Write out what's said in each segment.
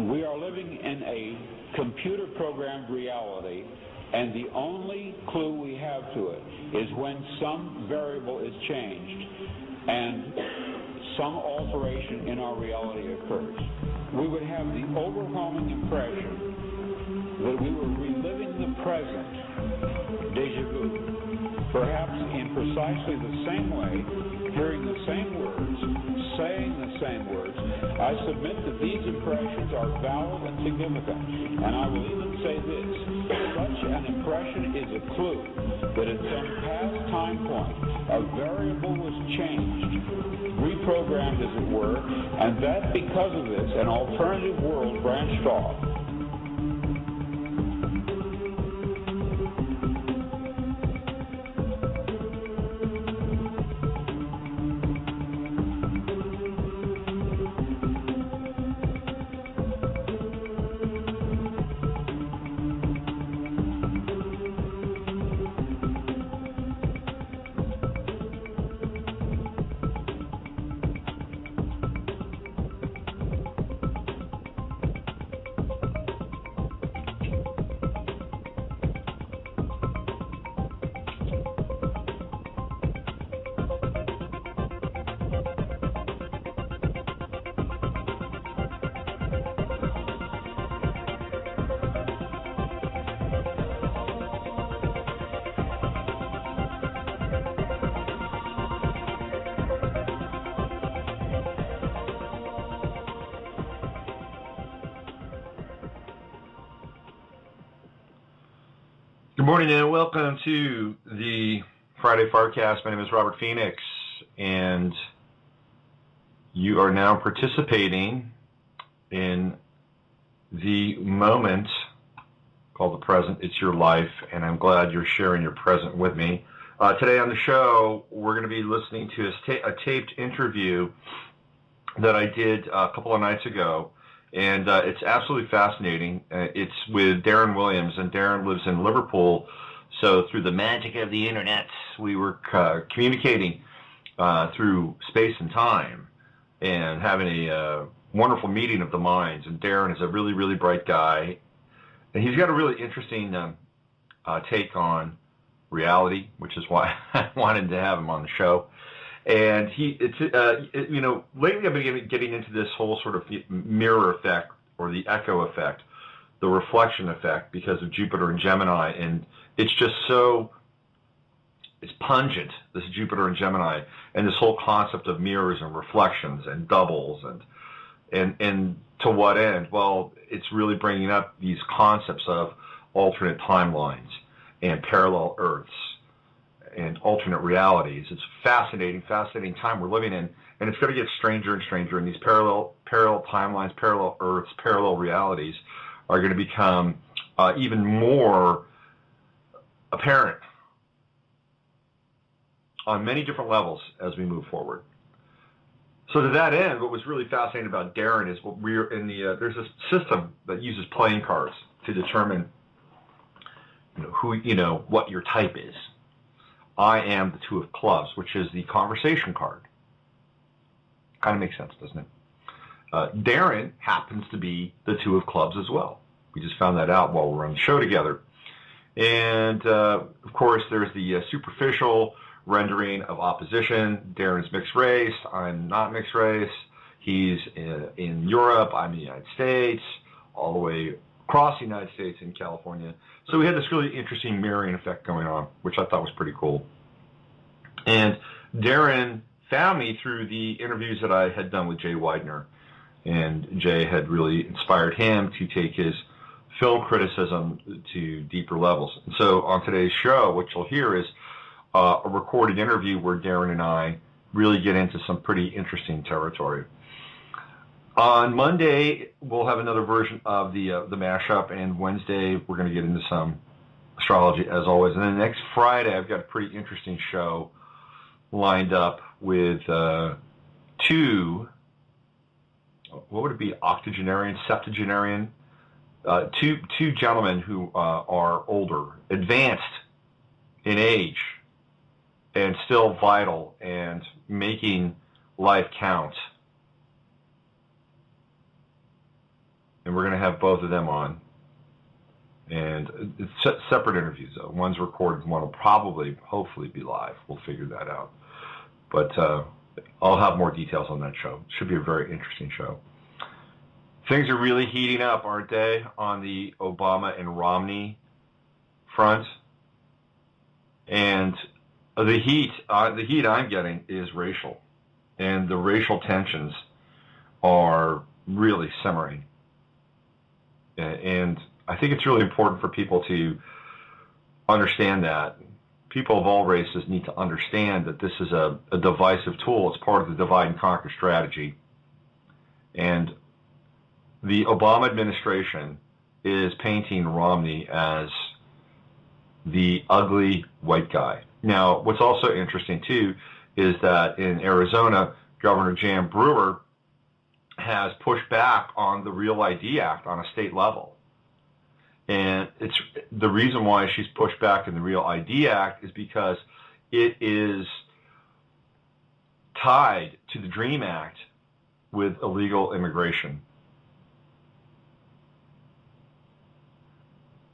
We are living in a computer-programmed reality, and the only clue we have to it is when some variable is changed and some alteration in our reality occurs. We would have the overwhelming impression that we were reliving the present, déjà vu, perhaps in precisely the same way, hearing the same words, saying the same words. I submit that these impressions are valid and significant, and I will even say this: such an impression is a clue that at some past time point a variable was changed, reprogrammed as it were, and that because of this an alternative world branched off. Good morning and welcome to the Friday FARcast. My name is Robert Phoenix, and you are now participating in the moment called the present. It's your life, and I'm glad you're sharing your present with me. Today on the show, we're going to be listening to a taped interview that I did a couple of nights ago. And it's absolutely fascinating. It's with Darren Williams, and Darren lives in Liverpool. So through the magic of the internet, we were communicating through space and time and having a wonderful meeting of the minds. And Darren is a really, really bright guy. And he's got a really interesting take on reality, which is why I wanted to have him on the show. And lately I've been getting into this whole sort of mirror effect, or the echo effect, the reflection effect, because of Jupiter and Gemini, and it's just it's pungent, this Jupiter and Gemini, and this whole concept of mirrors and reflections and doubles, and to what end? Well, it's really bringing up these concepts of alternate timelines and parallel Earths and alternate realities. It's fascinating time we're living in, and it's going to get stranger and stranger, and these parallel timelines, parallel Earths, parallel realities are going to become even more apparent on many different levels as we move forward. So to that end, what was really fascinating about Darren is there's a system that uses playing cards to determine what your type is. I am the Two of Clubs, which is the conversation card. Kind of makes sense, doesn't it? Darren happens to be the Two of Clubs as well. We just found that out while we were on the show together. And, of course, there's the superficial rendering of opposition. Darren's mixed race. I'm not mixed race. He's in Europe. I'm in the United States, all the way across the United States in California. So we had this really interesting mirroring effect going on, which I thought was pretty cool. And Darren found me through the interviews that I had done with Jay Widener. And Jay had really inspired him to take his film criticism to deeper levels. And so on today's show, what you'll hear is a recorded interview where Darren and I really get into some pretty interesting territory. On Monday, we'll have another version of the mashup, and Wednesday, we're going to get into some astrology, as always. And then next Friday, I've got a pretty interesting show lined up with two, what would it be, octogenarian, septuagenarian, two gentlemen who are older, advanced in age, and still vital and making life count. and we're going to have both of them on. And it's separate interviews, though. One's recorded, one will probably, hopefully, be live. We'll figure that out. But I'll have more details on that show. Should be a very interesting show. Things are really heating up, aren't they, on the Obama and Romney front? And the heat I'm getting is racial, and the racial tensions are really simmering. And I think it's really important for people to understand that. People of all races need to understand that this is a divisive tool. It's part of the divide and conquer strategy. And the Obama administration is painting Romney as the ugly white guy. Now, what's also interesting, too, is that in Arizona, Governor Jan Brewer has pushed back on the Real ID Act on a state level. And it's the reason why she's pushed back in the Real ID Act is because it is tied to the DREAM Act with illegal immigration.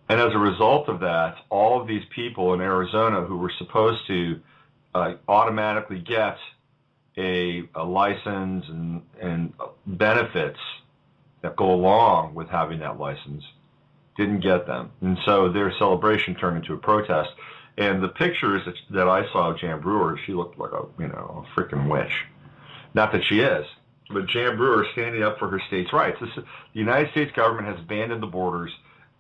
And as a result of that, all of these people in Arizona who were supposed to automatically get a license and benefits that go along with having that license didn't get them. And so their celebration turned into a protest. And the pictures that I saw of Jan Brewer, she looked like a freaking witch. Not that she is, but Jan Brewer is standing up for her state's rights. The United States government has abandoned the borders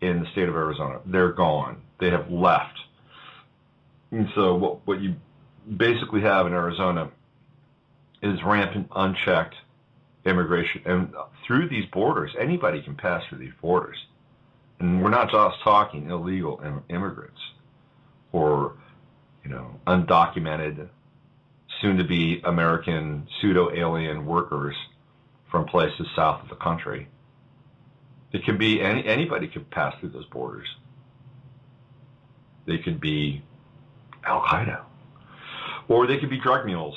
in the state of Arizona. They're gone. They have left. And so what you basically have in Arizona is rampant, unchecked immigration. And through these borders, anybody can pass through these borders. And we're not just talking illegal immigrants or, undocumented, soon-to-be American pseudo-alien workers from places south of the country. It can be anybody could pass through those borders. They could be Al-Qaeda, or they could be drug mules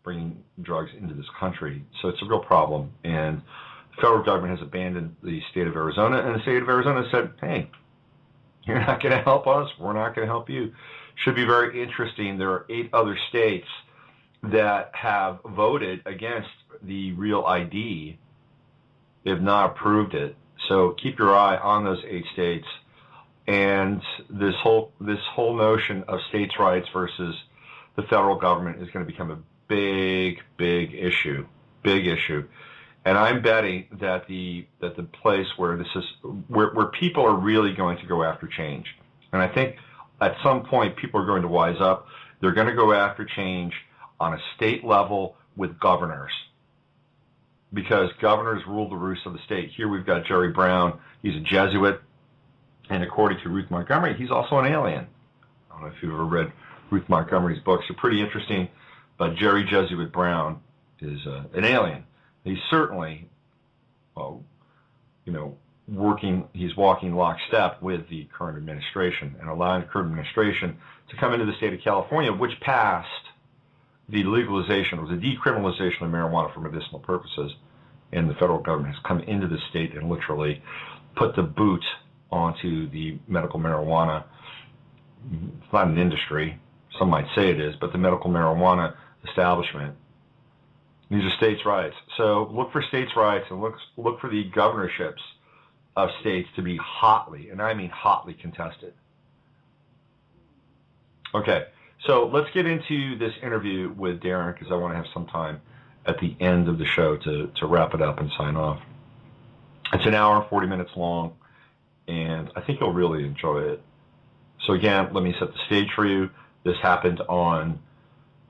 bringing drugs into this country. So it's a real problem. And the federal government has abandoned the state of Arizona, and the state of Arizona said, hey, you're not going to help us, we're not going to help you. Should be very interesting. There are 8 other states that have voted against the Real ID. They have not approved it. So keep your eye on those 8 states. And this whole notion of states' rights versus the federal government is going to become a big issue. Big issue. And I'm betting that the place where this is where people are really going to go after change. And I think at some point people are going to wise up. They're going to go after change on a state level with governors, because governors rule the roost of the state. Here we've got Jerry Brown. He's a Jesuit, and according to Ruth Montgomery, he's also an alien. I don't know if you've ever read Ruth Montgomery's books. They're pretty interesting, but Jerry Jesuit Brown is an alien. He's certainly, he's walking lockstep with the current administration and allowing the current administration to come into the state of California, which passed the legalization or the decriminalization of marijuana for medicinal purposes. And the federal government has come into the state and literally put the boot onto the medical marijuana. It's not an industry, some might say it is, but the medical marijuana establishment. These are states' rights. So look for states' rights and look for the governorships of states to be hotly, and I mean hotly, contested. Okay, so let's get into this interview with Darren, because I want to have some time at the end of the show to wrap it up and sign off. It's an hour and 40 minutes long, and I think you'll really enjoy it. So again, let me set the stage for you. This happened on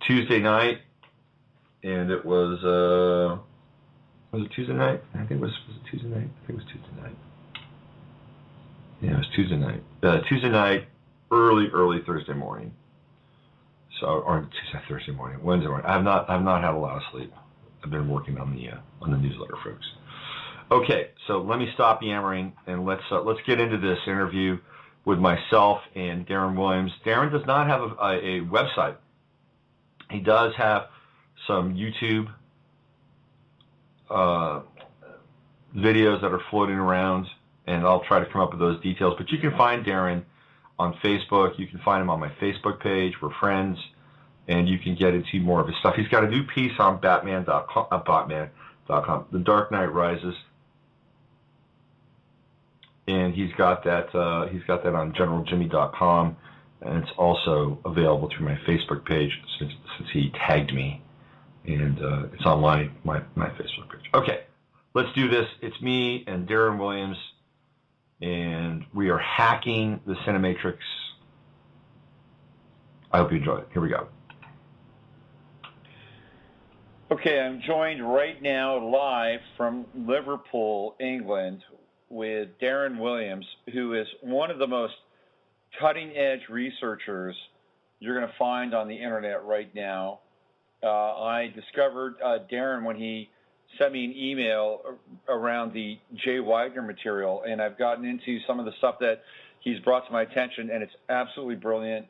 Tuesday night, and it was it Tuesday night? I think it was it Tuesday night? I think it was Tuesday night. Yeah, it was Tuesday night. Tuesday night, early Thursday morning. So, or Thursday morning, Wednesday morning. I've not had a lot of sleep. I've been working on the newsletter, folks. Okay, so let me stop yammering and let's get into this interview with myself and Darren Williams. Darren does not have a website. He does have some YouTube videos that are floating around, and I'll try to come up with those details. But you can find Darren on Facebook. You can find him on my Facebook page. We're friends, and you can get into more of his stuff. He's got a new piece on Batman.com, The Dark Knight Rises, and he's got that on GeneralJimmy.com, and it's also available through my Facebook page since he tagged me, and it's on my Facebook page. Okay, let's do this. It's me and Darren Williams, and we are hacking the Cinenmatrix. I hope you enjoy it. Here we go. Okay, I'm joined right now live from Liverpool, England, with Darren Williams, who is one of the most cutting-edge researchers you're going to find on the internet right now. I discovered Darren when he sent me an email around the Jay Widener material, and I've gotten into some of the stuff that he's brought to my attention, and it's absolutely brilliant.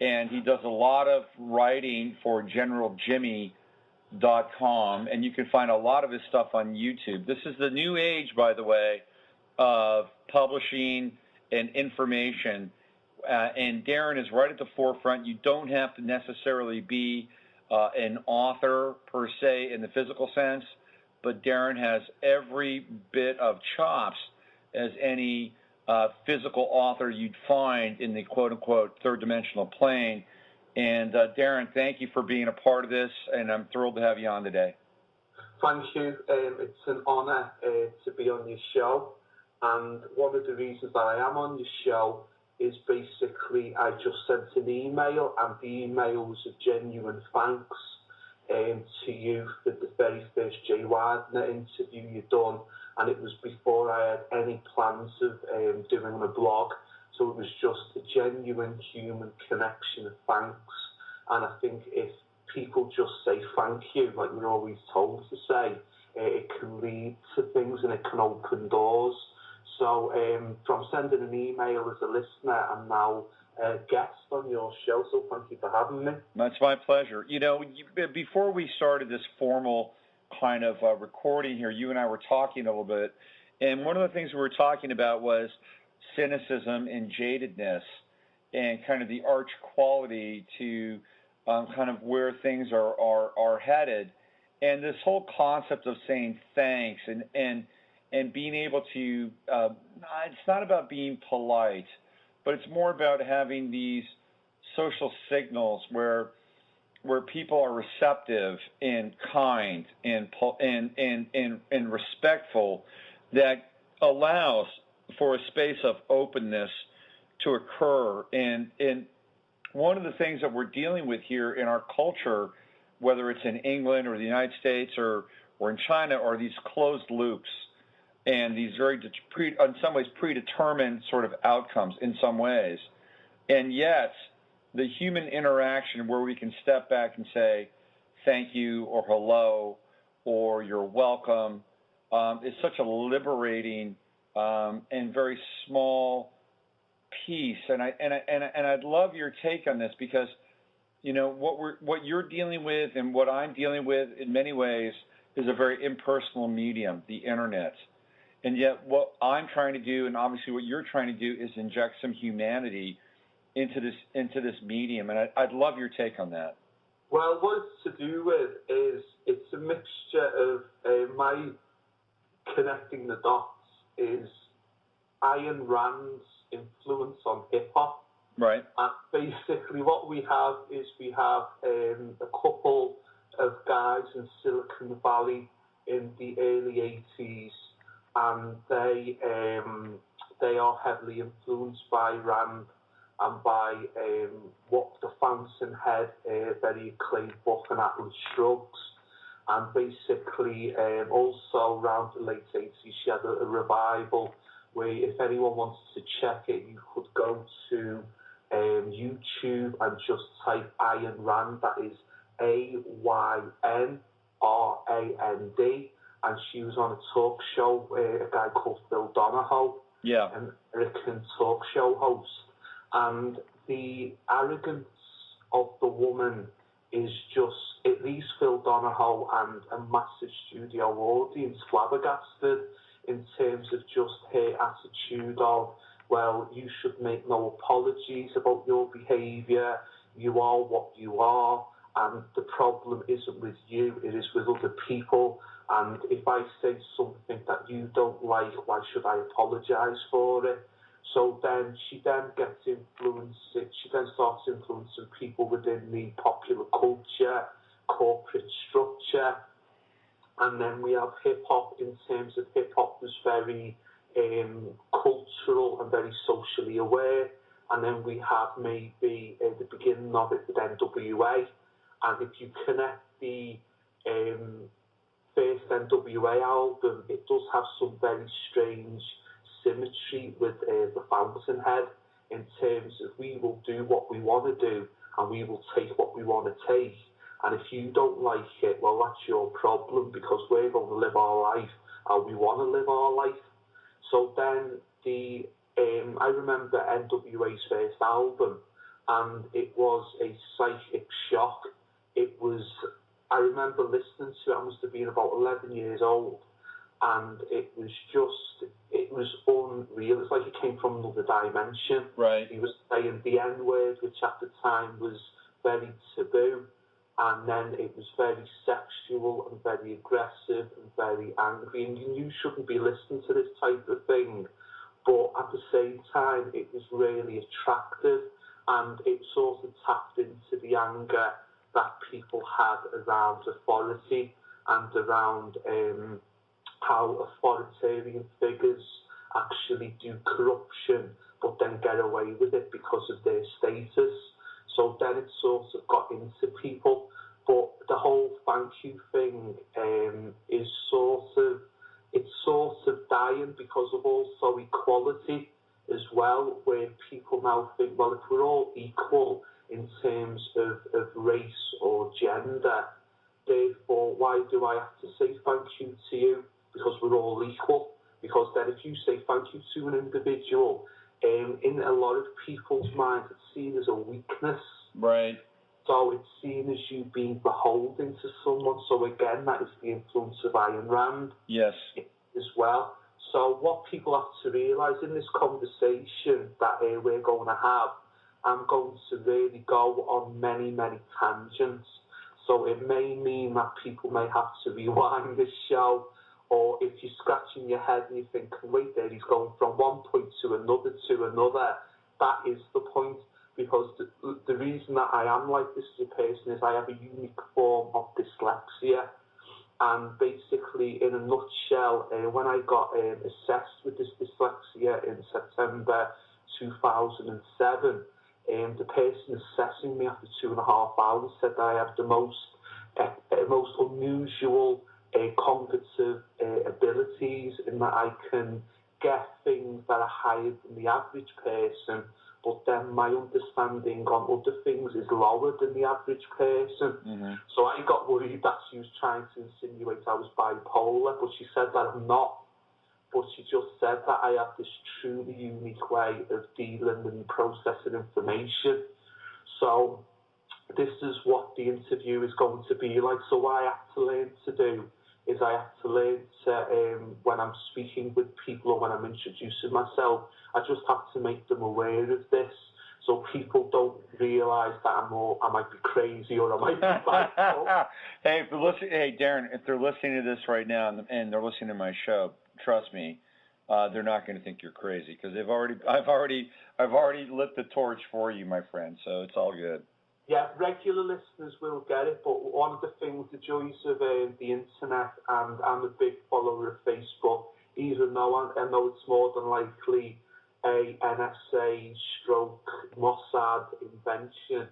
And he does a lot of writing for GeneralJimmy.com, and you can find a lot of his stuff on YouTube. This is the new age, by the way, of publishing and information, and Darren is right at the forefront. You don't have to necessarily be an author per se in the physical sense, but Darren has every bit of chops as any physical author you'd find in the quote-unquote third-dimensional plane. And Darren, thank you for being a part of this, and I'm thrilled to have you on today. Thank you. It's an honour to be on your show. And one of the reasons that I am on your show is basically I just sent an email, and the email was a genuine thanks to you for the very first Jay Widener interview you done, and it was before I had any plans of doing a blog, so it was just a genuine human connection of thanks. And I think if people just say thank you, like we're always told to say, it can lead to things and it can open doors. So from sending an email as a listener, I'm now a guest on your show, so thank you for having me. That's my pleasure. You know, before we started this formal kind of recording here, you and I were talking a little bit, and one of the things we were talking about was cynicism and jadedness and kind of the arch quality to kind of where things are headed, and this whole concept of saying thanks and being able to, it's not about being polite, but it's more about having these social signals where people are receptive and kind and respectful, that allows for a space of openness to occur. And one of the things that we're dealing with here in our culture, whether it's in England or the United States or in China, are these closed loops and these very, in some ways, predetermined sort of outcomes in some ways. And yet, the human interaction where we can step back and say thank you or hello or you're welcome is such a liberating and very small piece. And I'd love your take on this, because you know what you're dealing with and what I'm dealing with in many ways is a very impersonal medium, the internet. And yet what I'm trying to do, and obviously what you're trying to do, is inject some humanity into this medium. And I'd love your take on that. Well, what it's to do with is it's a mixture of my connecting the dots is Ayn Rand's influence on hip-hop. Right. And basically what we have is a couple of guys in Silicon Valley in the early 80s, and they are heavily influenced by Rand and by what the Fountainhead, very acclaimed book, and Atlas Shrugs. And basically also around the late 80s she had a revival where if anyone wanted to check it, you could go to YouTube and just type Ayn Rand, that is AYNRAND, and she was on a talk show, a guy called Phil Donahoe, an American talk show host, and the arrogance of the woman is just, it leaves Phil Donahoe and a massive studio audience flabbergasted in terms of just her attitude of, well, you should make no apologies about your behaviour, you are what you are, and the problem isn't with you, it is with other people, and if I say something that you don't like, why should I apologise for it? So then she then gets influenced, she then starts influencing people within the popular culture, corporate structure, and then we have hip-hop. In terms of hip-hop was very cultural and very socially aware, and then we have maybe the beginning of it with NWA, and if you connect the first NWA album, it does have some very strange symmetry with the Fountainhead, in terms of we will do what we want to do and we will take what we want to take, and if you don't like it, well, that's your problem, because we're going to live our life how we want to live our life. So then I remember NWA's first album, and it was a psychic shock. I remember listening to it, I must have been about 11 years old, and it was unreal. It's like it came from another dimension. Right. He was saying the N-word, which at the time was very taboo, and then it was very sexual and very aggressive and very angry, and you shouldn't be listening to this type of thing, but at the same time it was really attractive, and it sort of tapped into the anger that people had around authority and around how authoritarian figures actually do corruption but then get away with it because of their status. So then it sort of got into people. But the whole thank you thing is sort of dying because of also equality as well, where people now think, well, if we're all equal in terms of race or gender, therefore why do I have to say thank you to you? Because we're all equal. Because then if you say thank you to an individual, in a lot of people's minds it's seen as a weakness. Right. So it's seen as you being beholden to someone. So again, that is the influence of Ayn Rand. Yes. As well. So what people have to realise in this conversation that we're going to have, I'm going to really go on many, many tangents. So it may mean that people may have to rewind this show, or if you're scratching your head and you think, wait there, he's going from one point to another, that is the point. Because the reason that I am like this as a person is I have a unique form of dyslexia. And basically, in a nutshell, when I got assessed with this dyslexia in September 2007, the person assessing me after 2.5 hours said that I have the most unusual cognitive abilities, in that I can get things that are higher than the average person, but then my understanding on other things is lower than the average person. Mm-hmm. So I got worried that she was trying to insinuate I was bipolar, but she said that I'm not. But she just said that I have this truly unique way of dealing and processing information. So this is what the interview is going to be like. So what I have to learn to do is I have to learn to, when I'm speaking with people or when I'm introducing myself, I just have to make them aware of this, so people don't realise that I might be crazy or I might be bipolar. Hey, Darren, if they're listening to this right now and they're listening to my show, trust me, they're not going to think you're crazy, because I've already lit the torch for you, my friend. So it's all good. Yeah, regular listeners will get it, but one of the things, the joys of the internet, and I'm a big follower of Facebook, even though I know it's more than likely a NSA / Mossad invention,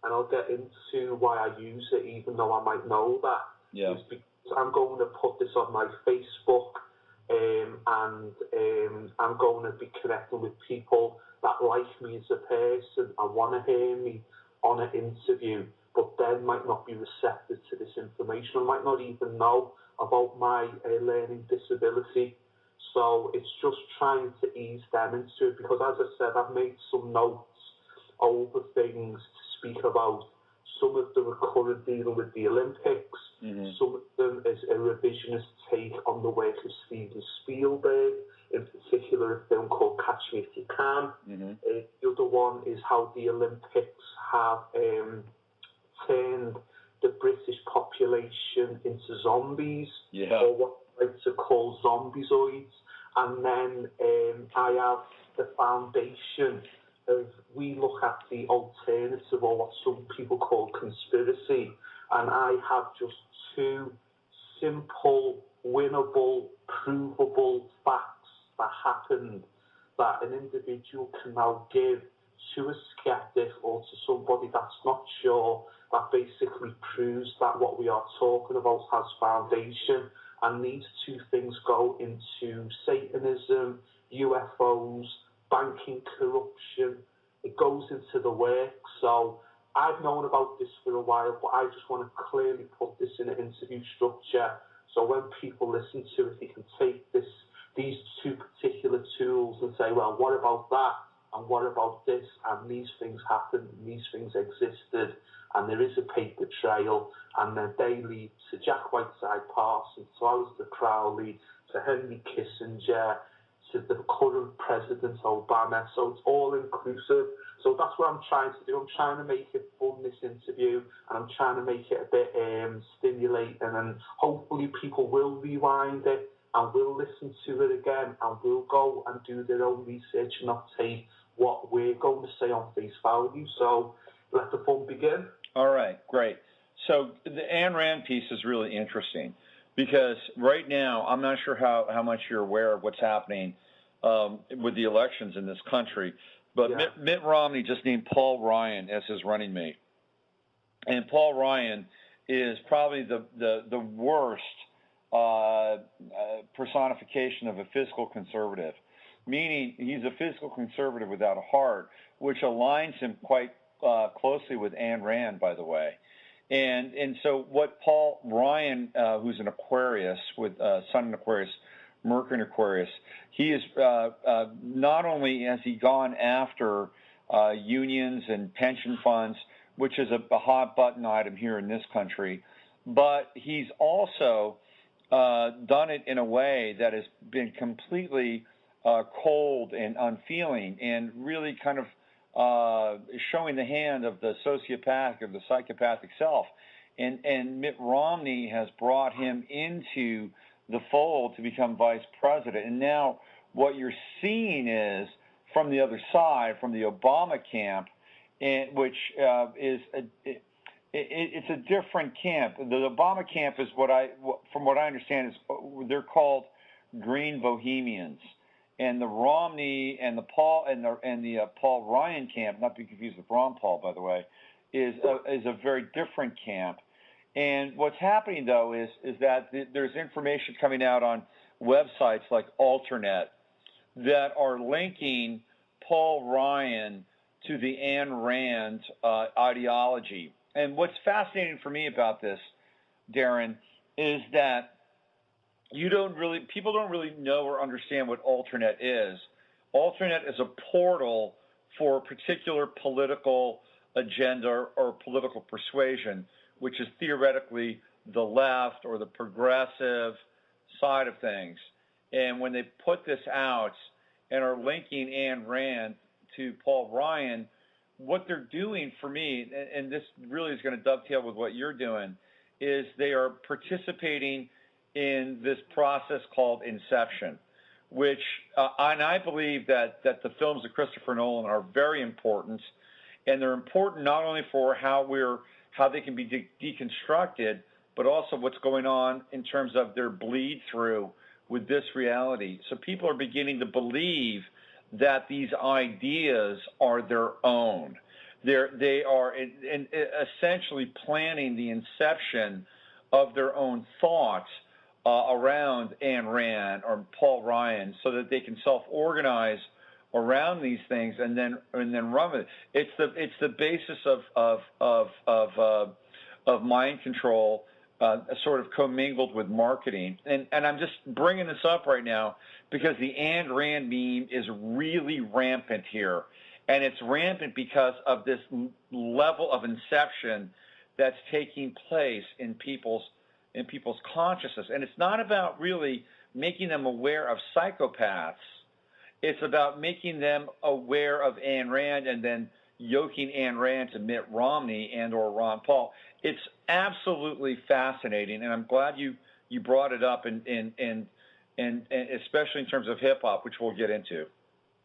and I'll get into why I use it, even though I might know that. Yeah. It's because I'm going to put this on my Facebook, and I'm going to be connecting with people that like me as a person and want to hear me on an interview, but then might not be receptive to this information, or might not even know about my learning disability. So it's just trying to ease them into it, because as I said, I've made some notes over things to speak about. Some of them are current, dealing with the Olympics. Mm-hmm. Some of them is a revisionist take on the work of Steven Spielberg, in particular a film called Catch Me If You Can. The other one is how the Olympics have turned the British population into zombies, or what I like to call zombiezoids. And then I have the foundation of, we look at the alternative, or what some people call conspiracy, and I have just two simple, winnable, provable facts that happened that an individual can now give to a skeptic or to somebody that's not sure, that basically proves that what we are talking about has foundation. And these two things go into Satanism, UFOs, banking corruption. It goes into the work. So I've known about this for a while, but I just want to clearly put this in an interview structure, so when people listen to it, they can take these two particular tools and say, well, what about that? And what about this? And these things happened, and these things existed, and there is a paper trail, and then they lead to Jack Whiteside Parsons, to Aleister Crowley, to Henry Kissinger, to the current President Obama. So it's all inclusive. So that's what I'm trying to do. I'm trying to make it fun, this interview, and I'm trying to make it a bit stimulating, and hopefully people will rewind it and will listen to it again and will go and do their own research and not take what we're going to say on face value. So let the fun begin. All right, great. So the Ayn Rand piece is really interesting, because right now, I'm not sure how much you're aware of what's happening with the elections in this country, but Mitt Romney just named Paul Ryan as his running mate. And Paul Ryan is probably the worst personification of a fiscal conservative, meaning he's a fiscal conservative without a heart, which aligns him quite closely with Ayn Rand, by the way. And so what Paul Ryan, who's an Aquarius with Sun in Aquarius, Mercury in Aquarius, he is not only has he gone after unions and pension funds, which is a hot button item here in this country, but he's also done it in a way that has been completely cold and unfeeling, and really kind of showing the hand of the sociopathic or the psychopathic self. And Mitt Romney has brought him into the fold to become vice president. And now what you're seeing is, from the other side, from the Obama camp, which is it's a different camp. The Obama camp is from what I understand, is they're called Green Bohemians. And the Romney and the Paul Ryan camp, not to be confused with Ron Paul, by the way, is a very different camp. And what's happening, though, is that there's information coming out on websites like Alternet that are linking Paul Ryan to the Ayn Rand ideology. And what's fascinating for me about this, Darren, is that people don't really know or understand what Alternet is. Alternet is a portal for a particular political agenda or political persuasion, which is theoretically the left or the progressive side of things. And when they put this out and are linking Ayn Rand to Paul Ryan, what they're doing for me, and this really is going to dovetail with what you're doing, is they are participating in this process called Inception, which, and I believe that the films of Christopher Nolan are very important, and they're important not only for how they can be deconstructed, but also what's going on in terms of their bleed through with this reality. So people are beginning to believe that these ideas are their own. They are essentially planning the inception of their own thoughts around Ayn Rand or Paul Ryan, so that they can self-organize around these things and then run with it. It's the basis of mind control, sort of commingled with marketing. And I'm just bringing this up right now because the Ayn Rand meme is really rampant here, and it's rampant because of this level of inception that's taking place in people's in people's consciousness. And it's not about really making them aware of psychopaths. It's about making them aware of Ayn Rand and then yoking Ayn Rand to Mitt Romney and or Ron Paul. It's absolutely fascinating, and I'm glad you brought it up, and especially in terms of hip hop, which we'll get into.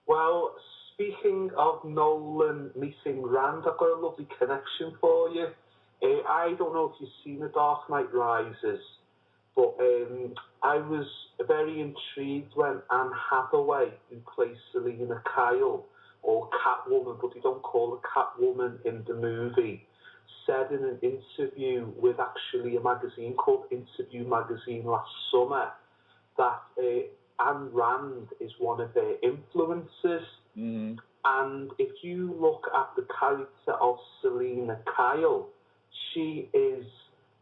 Well, speaking of Nolan meeting Rand, I've got a lovely connection for you. I don't know if you've seen The Dark Knight Rises, but I was very intrigued when Anne Hathaway, who plays Selina Kyle, or Catwoman, but they don't call her Catwoman in the movie, said in an interview with actually a magazine called Interview Magazine last summer that Ayn Rand is one of their influences. Mm-hmm. And if you look at the character of Selina Kyle, she is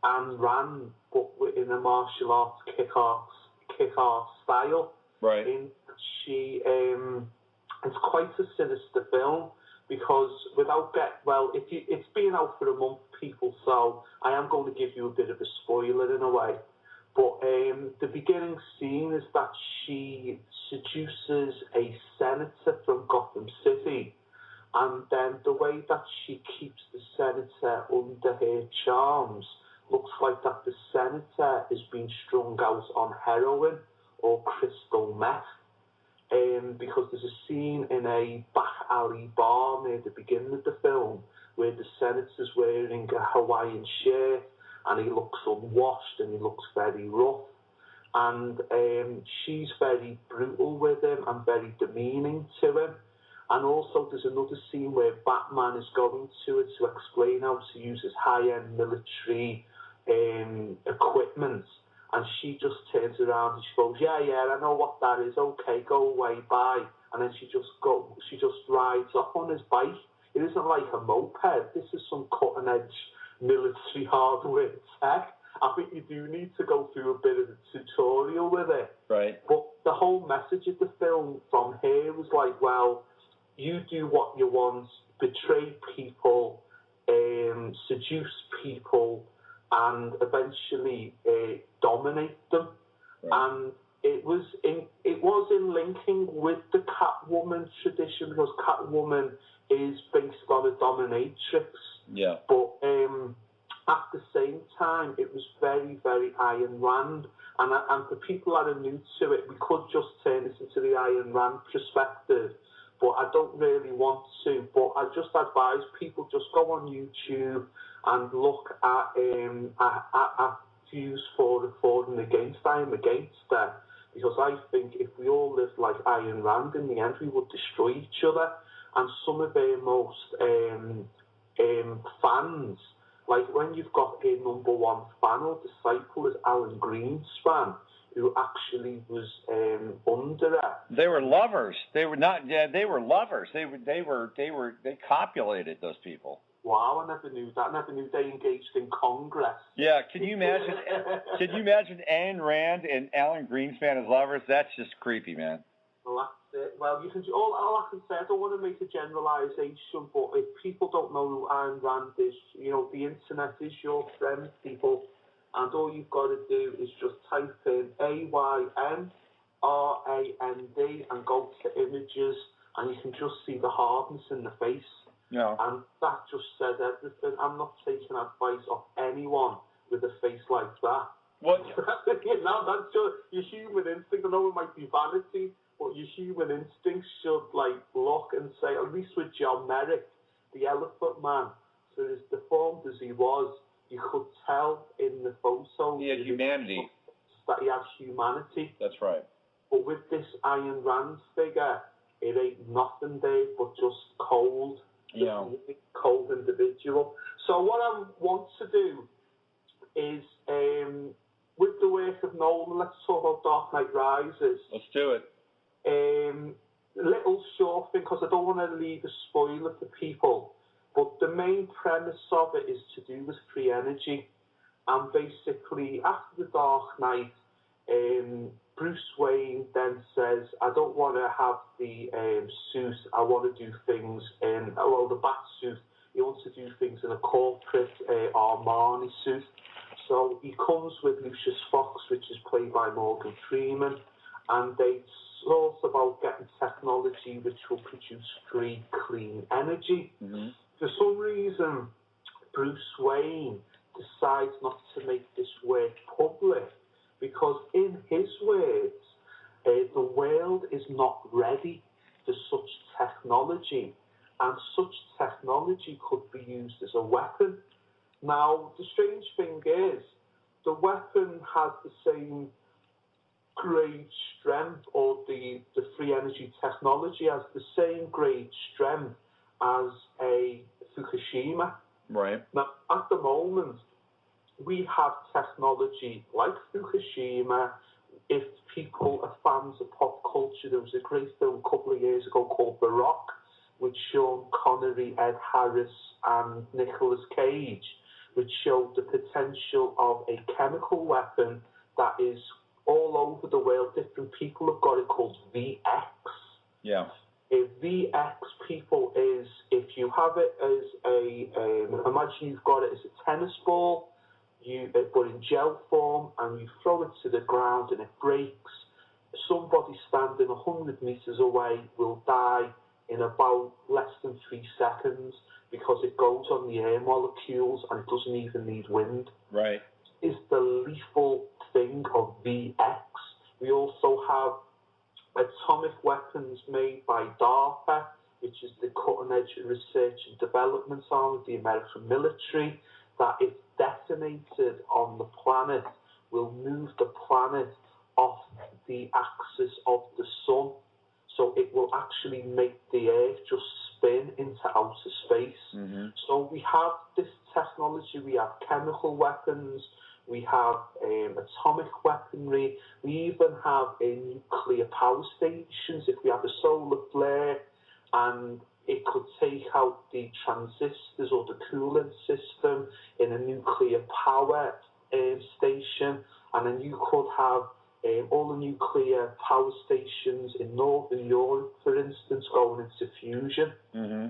Ayn Rand, but in a martial arts kick-ass style. Right. It's quite a sinister film because it's been out for a month, people, so I am going to give you a bit of a spoiler in a way. But the beginning scene is that she seduces a senator from Gotham City, and then the way that she keeps the senator under her charms looks like that the senator is being strung out on heroin or crystal meth. Because there's a scene in a back alley bar near the beginning of the film where the senator's wearing a Hawaiian shirt and he looks unwashed and he looks very rough. And she's very brutal with him and very demeaning to him. And also there's another scene where Batman is going to her to explain how to use his high-end military equipment. And she just turns around and she goes, yeah, I know what that is. Okay, go away, bye. And then she just rides off on his bike. It isn't like a moped. This is some cutting-edge military hardware tech. I think you do need to go through a bit of a tutorial with it. Right. But the whole message of the film from here was like, well, you do what you want, betray people, seduce people, and eventually dominate them. Right. And it was in linking with the Catwoman tradition, because Catwoman is based on a dominatrix. Yeah. But at the same time, it was very, very Ayn Rand. And for people that are new to it, we could just turn this into the Ayn Rand perspective, but I don't really want to. But I just advise people just go on YouTube and look at views for and against. I am against that, because I think if we all lived like Ayn Rand, in the end we would destroy each other. And some of their most fans, like when you've got a number one fan or disciple is Alan Greenspan, who actually was under it. They were lovers. They were not. Yeah, they were lovers. They copulated those people. Wow, I never knew that. I never knew they engaged in Congress. Yeah, can you imagine? Can you imagine Ayn Rand and Alan Greenspan as lovers? That's just creepy, man. Well, that's it. Well, you can. All I can say, I don't want to make a generalisation, but if people don't know who Ayn Rand is, the internet is your friend, people, and all you've got to do is just type in AYN RAND and go to images, and you can just see the hardness in the face. Yeah. And that just says everything. I'm not taking advice off anyone with a face like that. What? That's your human instinct. I know it might be vanity, but your human instinct should look and say, at least with John Merrick, the Elephant Man, so as deformed as he was, you could tell in the photos. He had humanity. That he has humanity. That's right. But with this Ayn Rand figure, it ain't nothing there but just cold. Yeah. Cold individual. So what I want to do is, with the work of Nolan, let's talk about Dark Knight Rises. Let's do it. Little short thing, because I don't want to leave a spoiler for people, but the main premise of it is to do with free energy. And basically, after the Dark Knight, Bruce Wayne then says, I don't want to have the suit, I want to do things in, the bat suit, he wants to do things in a corporate Armani suit. So he comes with Lucius Fox, which is played by Morgan Freeman, and they sort about getting technology which will produce free, clean energy. Mm-hmm. For some reason, Bruce Wayne decides not to make this work public because, in his words, the world is not ready for such technology, and such technology could be used as a weapon. Now, the strange thing is, the weapon has the same grade strength, or the free energy technology has the same grade strength as a Fukushima. Right. Now, at the moment, we have technology like Fukushima. If people are fans of pop culture, there was a great film a couple of years ago called The Rock, with Sean Connery, Ed Harris, and Nicolas Cage, which showed the potential of a chemical weapon that is all over the world. Different people have got it, called VX. Yeah. If VX, people, is if you have it as imagine you've got it as a tennis ball, but in gel form, and you throw it to the ground and it breaks. Somebody standing 100 meters away will die in about less than 3 seconds because it goes on the air molecules and it doesn't even need wind. Right. Is the lethal thing of VX. We also have atomic weapons made by DARPA, which is the cutting-edge research and development arm of the American military, that if detonated on the planet, will move the planet off the axis of the sun. So it will actually make the Earth just spin into outer space. Mm-hmm. So we have this technology, we have chemical weapons, we have atomic weaponry, we even have nuclear power stations. If we have a solar flare and it could take out the transistors or the cooling system in a nuclear power station, and then you could have all the nuclear power stations in Northern Europe, for instance, going into fusion. Mm-hmm.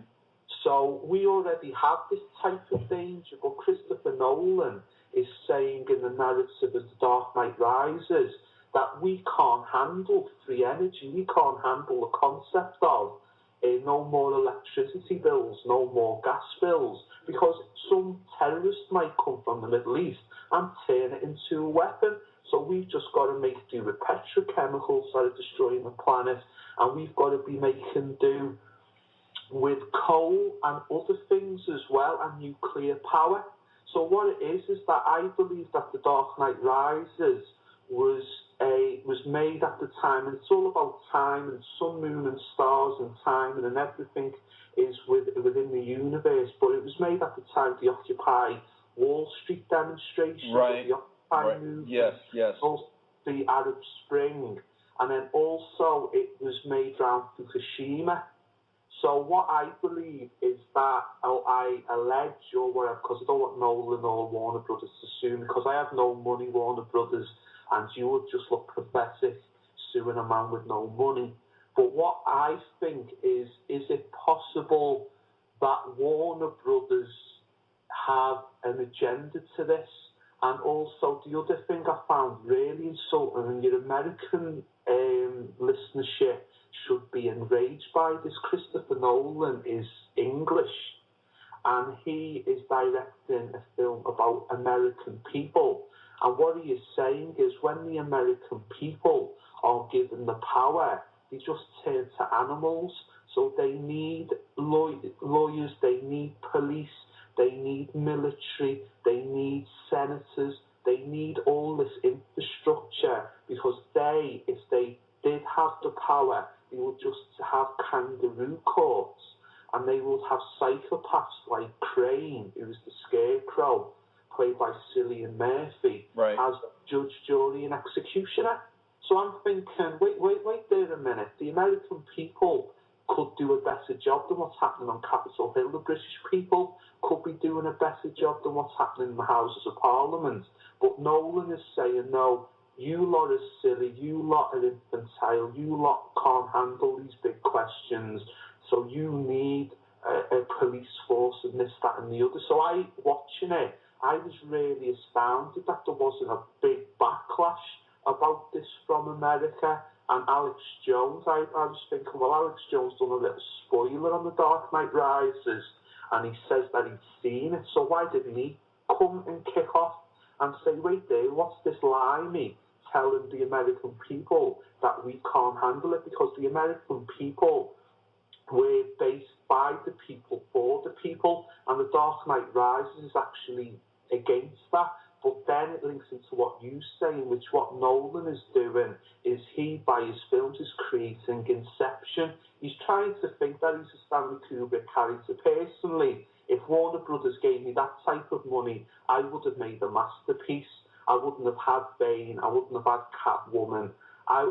So we already have this type of danger, but Christopher Nolan is saying in the narrative of The Dark Knight Rises that we can't handle free energy, we can't handle the concept of no more electricity bills, no more gas bills, because some terrorist might come from the Middle East and turn it into a weapon. So we've just got to make do with petrochemicals that are destroying the planet, and we've got to be making do with coal and other things as well, and nuclear power. So what it is that I believe that The Dark Knight Rises was made at the time, and it's all about time and sun, moon and stars and time and everything is within the universe, but it was made at the time of the Occupy Wall Street demonstration, right. the Occupy right. movement, yes. also the Arab Spring, and then also it was made around Fukushima. So what I believe is that, I allege or whatever, because I don't want Nolan or Warner Brothers to sue me, because I have no money, Warner Brothers, and you would just look pathetic suing a man with no money. But what I think is it possible that Warner Brothers have an agenda to this? And also, the other thing I found really insulting, and your American listenership should be enraged by this, Christopher Nolan is English, and he is directing a film about American people. And what he is saying is when the American people are given the power, they just turn to animals. So they need lawyers, they need police, they need military, they need senators, they need all this infrastructure, because if they did have the power, they would just have kangaroo courts, and they would have psychopaths like Crane, who was the Scarecrow, played by Cillian Murphy, right. as judge, jury, and executioner. So I'm thinking, wait there a minute. The American people could do a better job than what's happening on Capitol Hill. The British people could be doing a better job than what's happening in the Houses of Parliament. But Nolan is saying, no, you lot are silly, you lot are infantile, you lot can't handle these big questions, so you need a police force and this, that and the other. So watching it, I was really astounded that there wasn't a big backlash about this from America. And Alex Jones, I was thinking, well, Alex Jones done a little spoiler on The Dark Knight Rises, and he says that he'd seen it, so why didn't he come and kick off and say, wait there, what's this limey telling the American people that we can't handle it? Because the American people were based by the people for the people, and The Dark Knight Rises is actually against that. But then it links into what you're saying, which what Nolan is doing is he, by his films, is creating Inception. He's trying to think that he's a Stanley Kubrick character. Personally, if Warner Brothers gave me that type of money, I would have made a masterpiece. I wouldn't have had Bane. I wouldn't have had Catwoman. I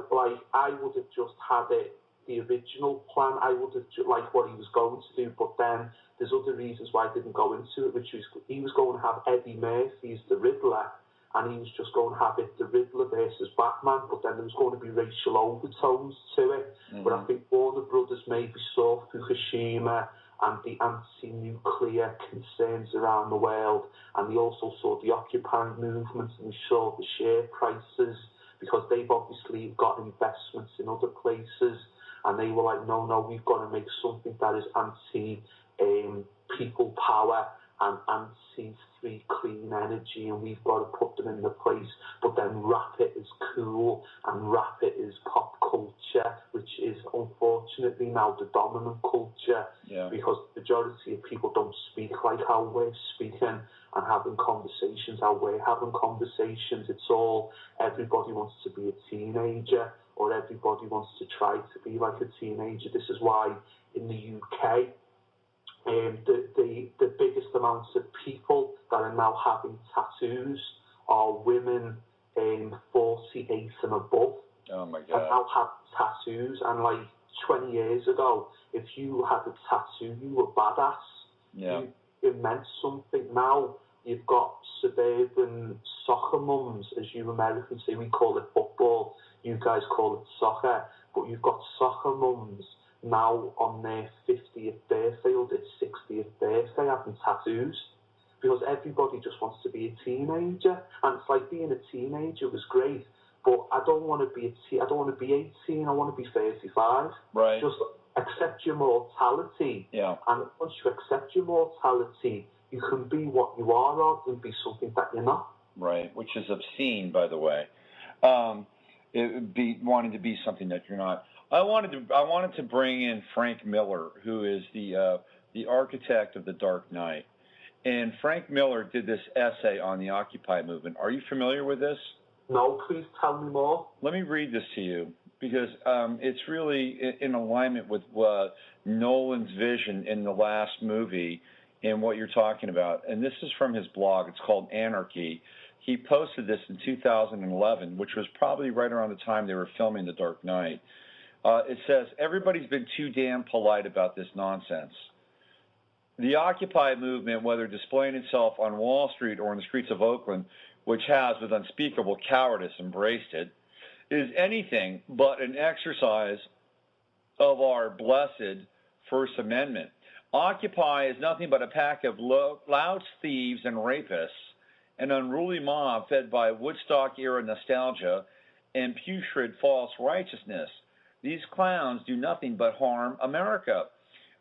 would have just had it, the original plan. I would have liked what he was going to do, but then there's other reasons why I didn't go into it, which was he was going to have Eddie Murphy as the Riddler, and he was just going to have it the Riddler versus Batman, but then there was going to be racial overtones to it. Mm-hmm. But I think Warner Brothers maybe saw Fukushima and the anti-nuclear concerns around the world, and they also saw the Occupy movement, and they saw the share prices, because they've obviously got investments in other places, and they were like, no, we've got to make something that is anti-people power and anti-free clean energy, and we've got to put them in the place, but then wrap it as cool and wrap it as pop culture, which is unfortunately now the dominant culture, because the majority of people don't speak like how we're speaking and having conversations how we're having conversations. It's all, everybody wants to be a teenager, or everybody wants to try to be like a teenager. This is why in the UK, the biggest amounts of people that are now having tattoos are women 48 and above. Oh my God. And now have tattoos, and like 20 years ago, if you had a tattoo, you were badass. Yeah. It meant something. Now you've got suburban soccer mums, as you Americans say. We call it football. You guys call it soccer. But you've got soccer mums now on their 50th birthday or their 60th birthday having tattoos, because everybody just wants to be a teenager. And it's like, being a teenager was great, but I don't want to be I don't want to be 18. I want to be 35. Right. Just accept your mortality. Yeah. And once you accept your mortality, you can be what you are rather than be something that you're not. Right. Which is obscene, by the way. It would be wanting to be something that you're not. I wanted to bring in Frank Miller, who is the architect of the Dark Knight. And Frank Miller did this essay on the Occupy movement. Are you familiar with this? No, please tell me more. Let me read this to you, because it's really in alignment with Nolan's vision in the last movie and what you're talking about. And this is from his blog. It's called Anarchy. He posted this in 2011, which was probably right around the time they were filming The Dark Knight. It says, everybody's been too damn polite about this nonsense. The Occupy movement, whether displaying itself on Wall Street or in the streets of Oakland, which has, with unspeakable cowardice, embraced it, is anything but an exercise of our blessed First Amendment. Occupy is nothing but a pack of loud thieves and rapists, an unruly mob fed by Woodstock-era nostalgia and putrid false righteousness. These clowns do nothing but harm America.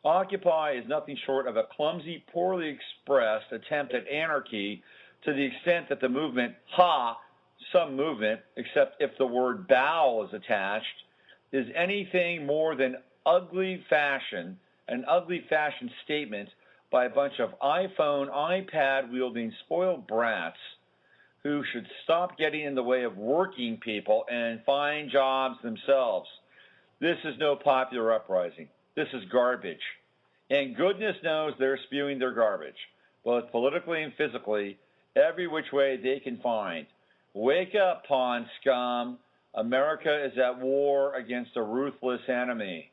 Occupy is nothing short of a clumsy, poorly expressed attempt at anarchy, to the extent that the movement, some movement, except if the word bow is attached, is anything more than an ugly fashion statement by a bunch of iPhone, iPad-wielding spoiled brats who should stop getting in the way of working people and find jobs themselves. This is no popular uprising. This is garbage. And goodness knows they're spewing their garbage, both politically and physically, every which way they can find. Wake up, pawn scum. America is at war against a ruthless enemy.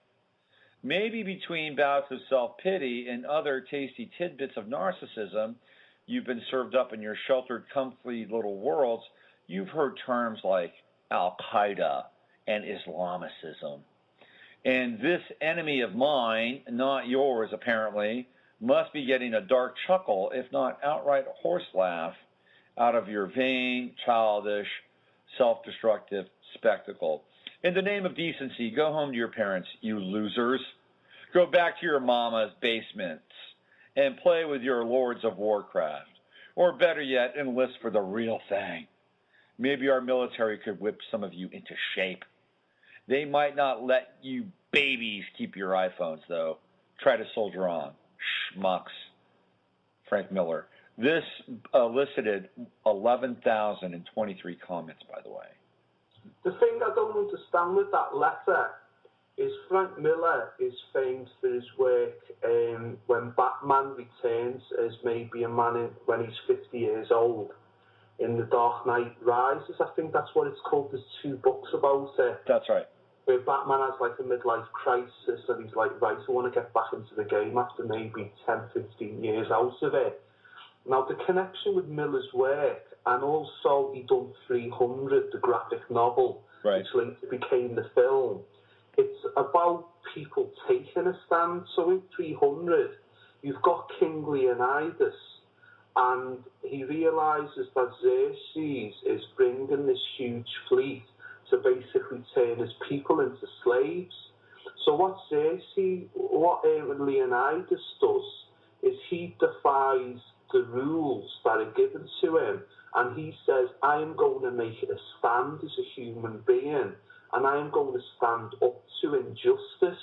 Maybe between bouts of self-pity and other tasty tidbits of narcissism you've been served up in your sheltered, comfy little worlds, you've heard terms like Al-Qaeda and Islamicism. And this enemy of mine, not yours apparently, must be getting a dark chuckle, if not outright horse laugh, out of your vain, childish, self-destructive spectacle. In the name of decency, go home to your parents, you losers. Go back to your mama's basements and play with your Lords of Warcraft. Or better yet, enlist for the real thing. Maybe our military could whip some of you into shape. They might not let you babies keep your iPhones, though. Try to soldier on. Schmucks. Frank Miller. This elicited 11,023 comments, by the way. The thing I don't understand with that letter is Frank Miller is famed for his work when Batman returns as maybe a man when he's 50 years old in The Dark Knight Rises. I think that's what it's called. There's 2 books about it. That's right. Where Batman has like a midlife crisis and he's like, right, I want to get back into the game after maybe 10, 15 years out of it. Now, the connection with Miller's work, and also he done 300, the graphic novel, right, which later became the film. It's about people taking a stand. So in 300, you've got King Leonidas, and he realises that Xerxes is bringing this huge fleet to basically turn his people into slaves. So what Leonidas does is he defies the rules that are given to him, and he says, I am going to make a stand as a human being, and I am going to stand up to injustice.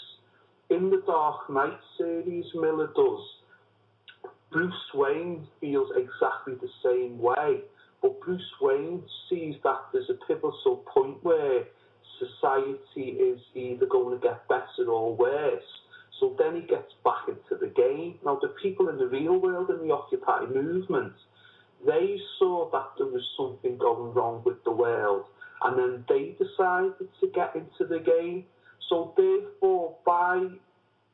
In the Dark Knight series, Miller does. Bruce Wayne feels exactly the same way, but Bruce Wayne sees that there's a pivotal point where society is either going to get better or worse. So then he gets back into the game. Now, the people in the real world in the Occupy movement, they saw that there was something going wrong with the world, and then they decided to get into the game. So therefore, by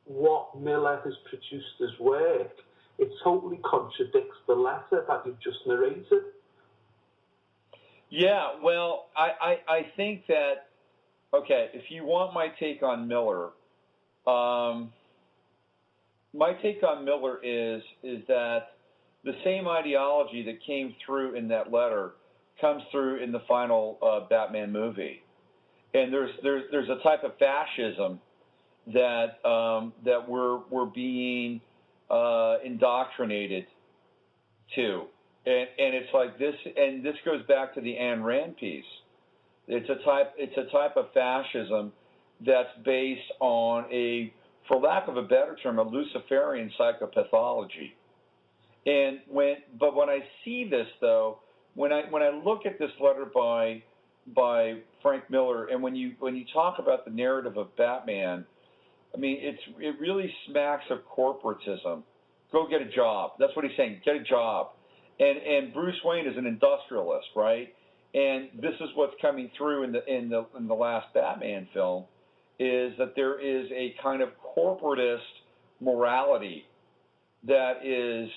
what Miller has produced as work, it totally contradicts the letter that you've just narrated. Yeah, well, I think that, okay, if you want my take on Miller, my take on Miller is that the same ideology that came through in that letter comes through in the final Batman movie, and there's a type of fascism that that we're being indoctrinated to, and it's like this, and this goes back to the Ayn Rand piece. It's a type of fascism that's based on for lack of a better term, a Luciferian psychopathology. And when I see this though, when I look at this letter by Frank Miller, and when you talk about the narrative of Batman, I mean it really smacks of corporatism. Go get a job. That's what he's saying. Get a job. And Bruce Wayne is an industrialist, right? And this is what's coming through in the last Batman film, is that there is a kind of corporatist morality that is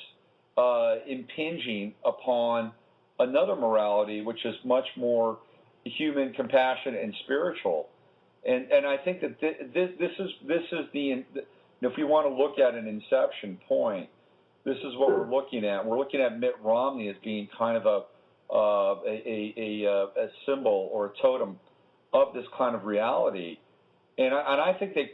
impinging upon another morality, which is much more human, compassionate, and spiritual. And I think that this is the, if you want to look at an inception point, this is what we're looking at. We're looking at Mitt Romney as being kind of a symbol or a totem of this kind of reality. And I think that,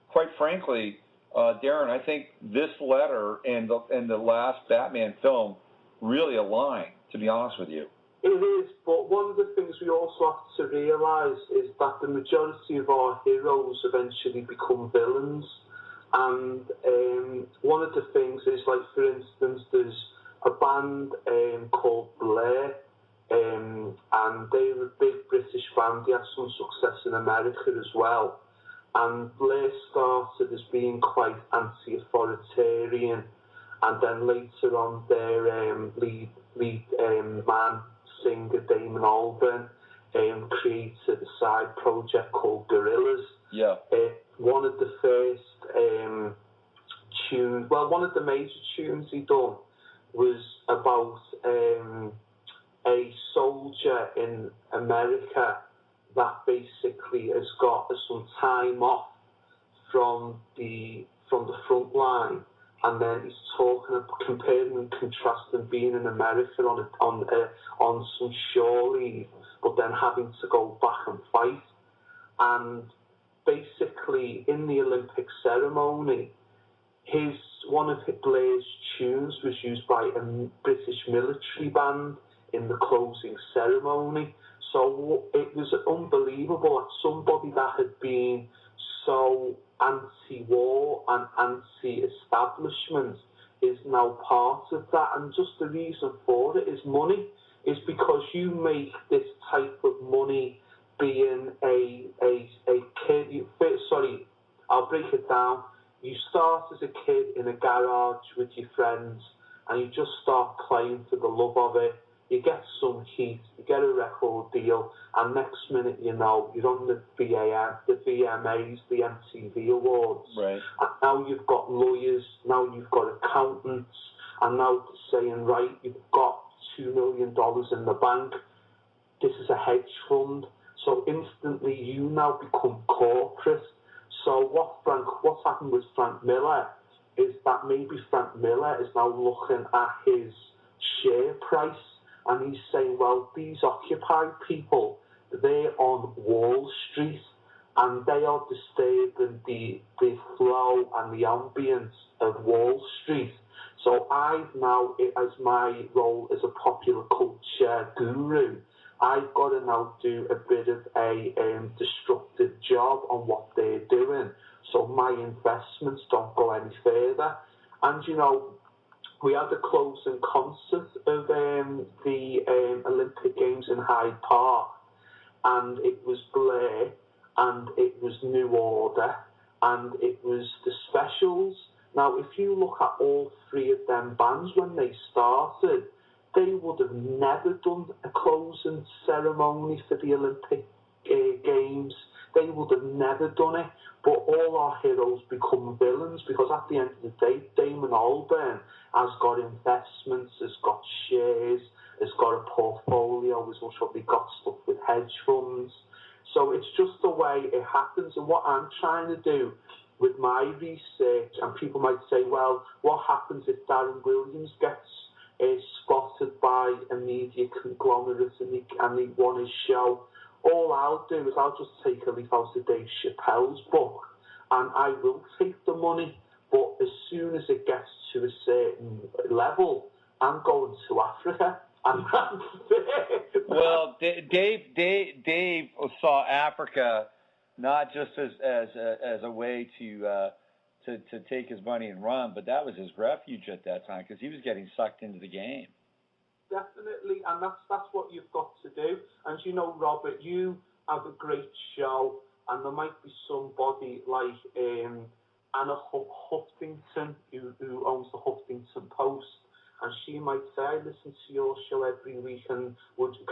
quite frankly, Darren, I think this letter and the last Batman film really align, to be honest with you. It is, but one of the things we also have to realise is that the majority of our heroes eventually become villains. And one of the things is, like, for instance, there's a band called Blair, and they were a big British band. They had some success in America as well. And Blair started as being quite anti-authoritarian, and then later on their lead man, singer Damon Albarn, created a side project called Gorillaz. Yeah. One of the first tunes, well, one of the major tunes he done was about a soldier in America that basically has got some time off from the front line, and then he's talking about comparing and contrasting being in America on some shore leave, but then having to go back and fight. And basically, in the Olympic ceremony, one of Blair's tunes was used by a British military band in the closing ceremony. So it was unbelievable that somebody that had been so anti-war and anti-establishment is now part of that. And just the reason for it is money, is because you make this type of money being a kid. Sorry, I'll break it down. You start as a kid in a garage with your friends, and you just start playing for the love of it. You get some heat, you get a record deal, and next minute you know you're on the VMAs, the MTV Awards. Right. And now you've got lawyers, now you've got accountants, and now saying, right, you've got $2 million in the bank. This is a hedge fund. So instantly you now become corporate. So what's happened with Frank Miller is that maybe Frank Miller is now looking at his share price, and he's saying, well, these Occupy people, they're on Wall Street, and they are disturbing the flow and the ambience of Wall Street. So I've now, as my role as a popular culture guru, I've got to now do a bit of a destructive job on what they're doing, so my investments don't go any further. And, you know, we had a closing concert of the Olympic Games in Hyde Park, and it was Blair, and it was New Order, and it was the Specials. Now, if you look at all three of them bands when they started, they would have never done a closing ceremony for the Olympic Games. They would have never done it. But all our heroes become villains, because at the end of the day, Damon Albarn has got investments, has got shares, has got a portfolio, has also got stuff with hedge funds. So it's just the way it happens. And what I'm trying to do with my research, and people might say, well, what happens if Darren Williams gets spotted by a media conglomerate and he won his show? All I'll do is I'll just take a leaf out of Dave Chappelle's book, and I will take the money, but as soon as it gets to a certain level, I'm going to Africa. And that's it. Well, Dave saw Africa not just as a way to take his money and run, but that was his refuge at that time, because he was getting sucked into the game. Definitely, and that's what you've got to do. And you know, Robert, you have a great show, and there might be somebody like Anna Huffington, who owns the Huffington Post, and she might say, I listen to your show every week, and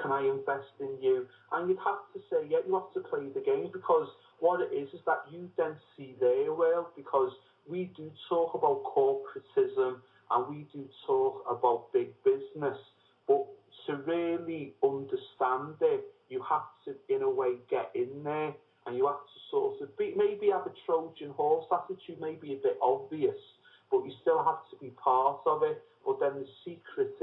can I invest in you? And you'd have to say, yeah, you have to play the game, because what it is that you then see their world, because we do talk about corporatism, and we do talk about big business, but to really understand it, you have to, in a way, get in there, and you have to sort of maybe have a Trojan horse attitude, maybe a bit obvious, but you still have to be part of it. But then the secret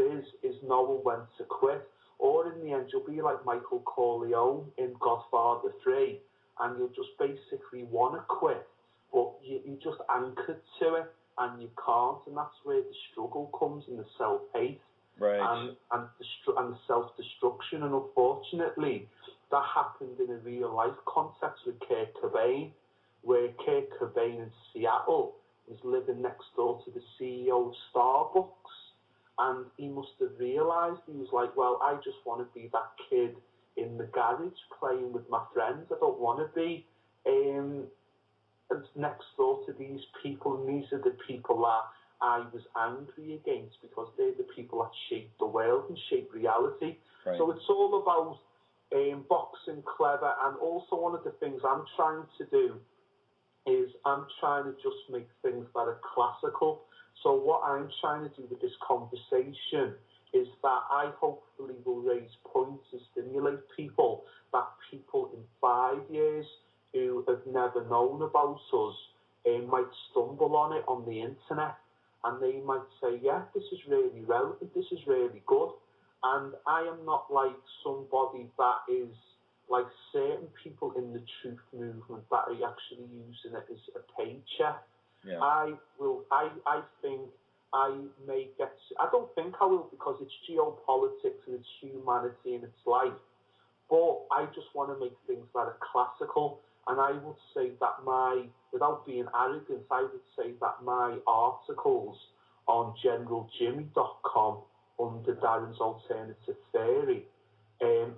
is knowing when to quit, or in the end, you'll be like Michael Corleone in Godfather 3, and you'll just basically want to quit, but you just anchored to it, and you can't, and that's where the struggle comes, and the self-hate. Right. And the self-destruction. And unfortunately, that happened in a real-life context with Kurt Cobain, where Kurt Cobain in Seattle was living next door to the CEO of Starbucks, and he must have realised, he was like, well, I just want to be that kid in the garage playing with my friends. I don't want to be next door to these people, and these are the people that I was angry against, because they're the people that shape the world and shape reality. Right. So it's all about boxing clever, and also one of the things I'm trying to do is I'm trying to just make things that are classical. So what I'm trying to do with this conversation is that I hopefully will raise points and stimulate people, that people in 5 years who have never known about us might stumble on it on the internet, and they might say, yeah, this is really relevant, this is really good. And I am not like somebody that is like certain people in the truth movement that are actually using it as a paycheck. Yeah. I think I may get, I don't think I will, because it's geopolitics and it's humanity and it's life. But I just want to make things that are classical. And I would say that without being arrogant, I would say that my articles on generaljimmy.com under Darren's Alternative Theory,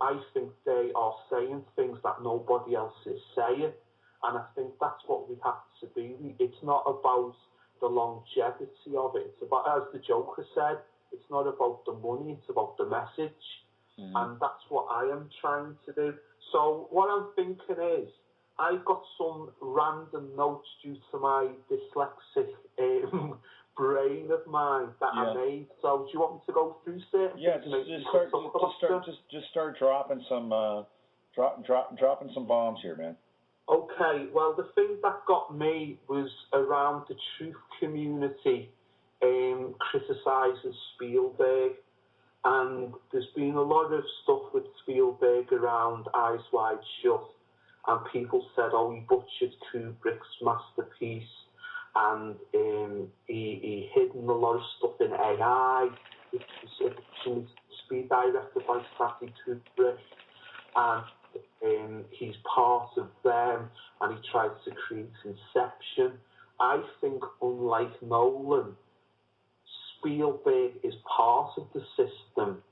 I think they are saying things that nobody else is saying. And I think that's what we have to be. It's not about the longevity of it. It's about, as the Joker said, it's not about the money, it's about the message. Mm-hmm. And that's what I am trying to do. So what I'm thinking is, I've got some random notes due to my dyslexic brain of mine that I made. So do you want me to go through certain things? Just start dropping some dropping some bombs here, man. Okay, well, the thing that got me was around the truth community criticising Spielberg. And there's been a lot of stuff with Spielberg around Eyes Wide Shut. And people said, oh, he butchered Kubrick's masterpiece. And he hidden a lot of stuff in AI, which was speed directed by Stanley Kubrick. And he's part of them, and he tried to create Inception. I think, unlike Nolan, Spielberg is part of the system,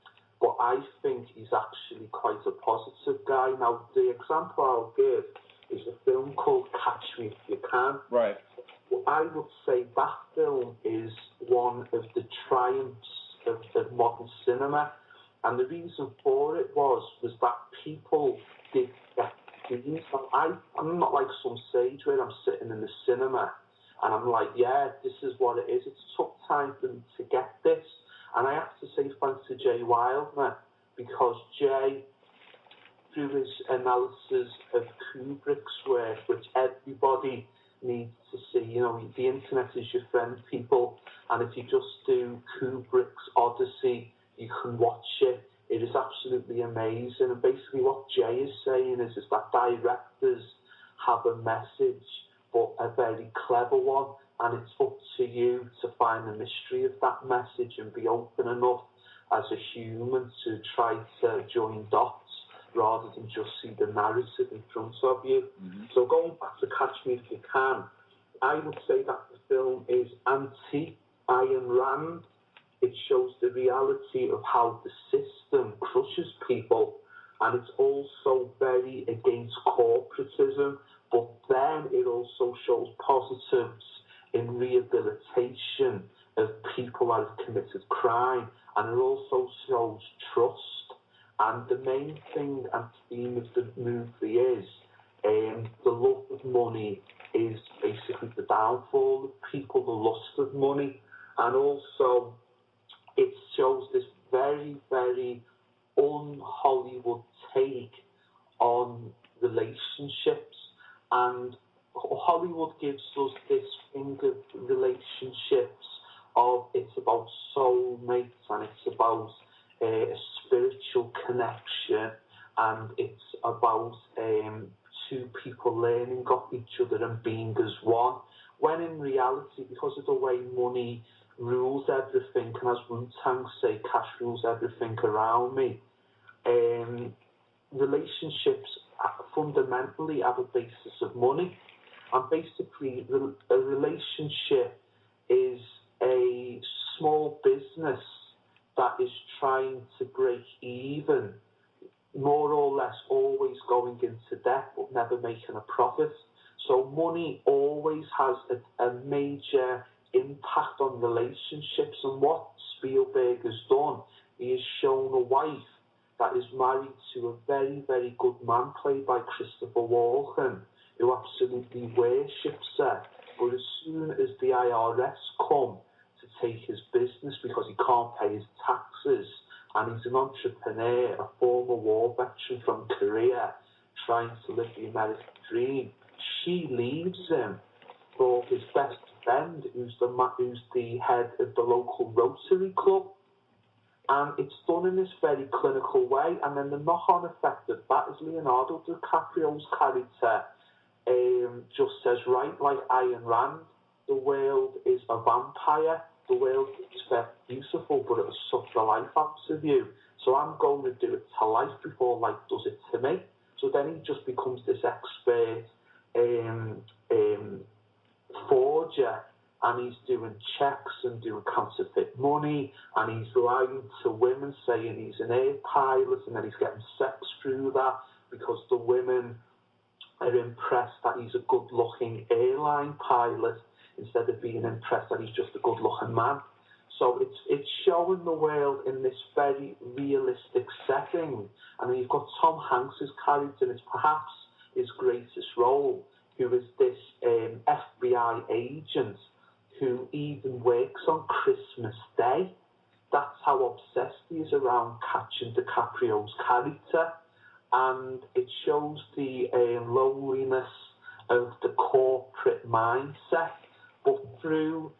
but I think he's actually quite a positive guy. Now, the example I'll give is a film called Catch Me If You Can. Right. I would say that film is one of the triumphs of modern cinema. And the reason for it was that people did get scenes. I'm not like some sage where I'm sitting in the cinema and I'm like, yeah, this is what it is. It took time for me to get this. And I have to say thanks to Jay Wilder, because Jay, through his analysis of Kubrick's work, which everybody needs to see, you know, the internet is your friend, people, and if you just do Kubrick's Odyssey, you can watch it. It is absolutely amazing. And basically what Jay is saying is that directors have a message, but a very clever one, and it's up to you to find the mystery of that message and be open enough as a human to try to join dots rather than just see the narrative in front of you. Mm-hmm. So going back to Catch Me If You Can, I would say that the film is anti-Ayn Rand. It shows the reality of how the system crushes people, and it's also very against corporatism, but then it also shows positives in rehabilitation of people that have committed crime, and it also shows trust. And the main thing and theme of the movie is the love of money is basically the downfall of people, the lust of money. And also it shows this very, very un-Hollywood take on relationships. And Hollywood gives us this thing of relationships of it's about soulmates and it's about a spiritual connection, and it's about two people learning off each other and being as one, when in reality, because of the way money rules everything, and as Wu-Tang say, cash rules everything around me, relationships fundamentally have a basis of money, and basically a relationship is a small business that is trying to break even, more or less always going into debt but never making a profit. So money always has a major impact on relationships, and what Spielberg has done, he has shown a wife that is married to a very, very good man played by Christopher Walken, who absolutely worships her. But as soon as the IRS come to take his business because he can't pay his taxes, and he's an entrepreneur, a former war veteran from Korea, trying to live the American dream, she leaves him for his best Suspend, who's the head of the local Rotary Club. And it's done in this very clinical way. And then the knock-on effect of that is Leonardo DiCaprio's character just says, right, like Ayn Rand, the world is a vampire. The world is very beautiful, but it'll suck the life out of you. So I'm going to do it to life before life does it to me. So then he just becomes this expert forger, and he's doing checks and doing counterfeit money, and he's lying to women saying he's an air pilot, and then he's getting sex through that because the women are impressed that he's a good-looking airline pilot instead of being impressed that he's just a good-looking man. So it's showing the world in this very realistic setting. And then you've got Tom Hanks's character, and it's perhaps his greatest role, who is this FBI agent who even works on Christmas Day. That's how obsessed he is around catching DiCaprio's character. And it shows the loneliness of the corporate mindset, but through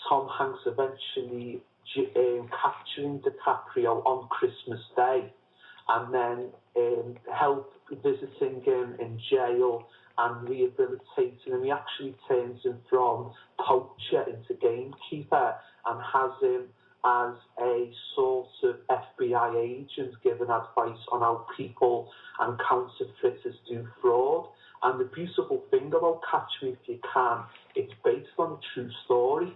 Tom Hanks eventually capturing DiCaprio on Christmas Day, and then help visiting him in jail and rehabilitating him. He actually turns him from poacher into gamekeeper and has him as a sort of FBI agent giving advice on how people and counterfeiters do fraud. And the beautiful thing about Catch Me If You Can, it's based on a true story.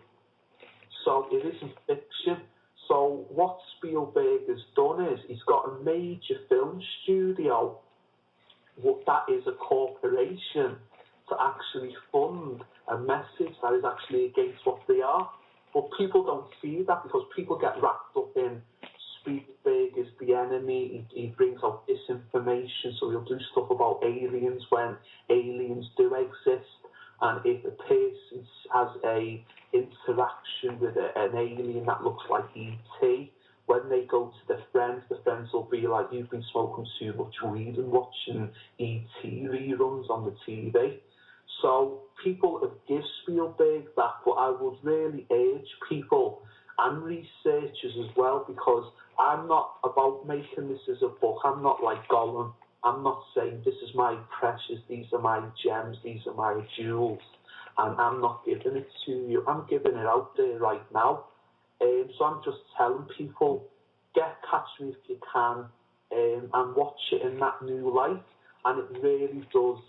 So it isn't fiction. So what Spielberg has done is he's got a major film studio that is a corporation to actually fund a message that is actually against what they are. But people don't see that because people get wrapped up in Spielberg is the enemy. He brings out disinformation, so he'll do stuff about aliens when aliens do exist. And if a person has a interaction with an alien that looks like E.T., when they go to the friends will be like, you've been smoking too much weed and watching E.T. reruns on the TV. So people have given Spielberg that, but I would really urge people and researchers as well, because I'm not about making this as a book. I'm not like Gollum. I'm not saying this is my precious, these are my gems, these are my jewels, and I'm not giving it to you. I'm giving it out there right now. So I'm just telling people, get Catch Me If You Can and watch it in that new light. And it really does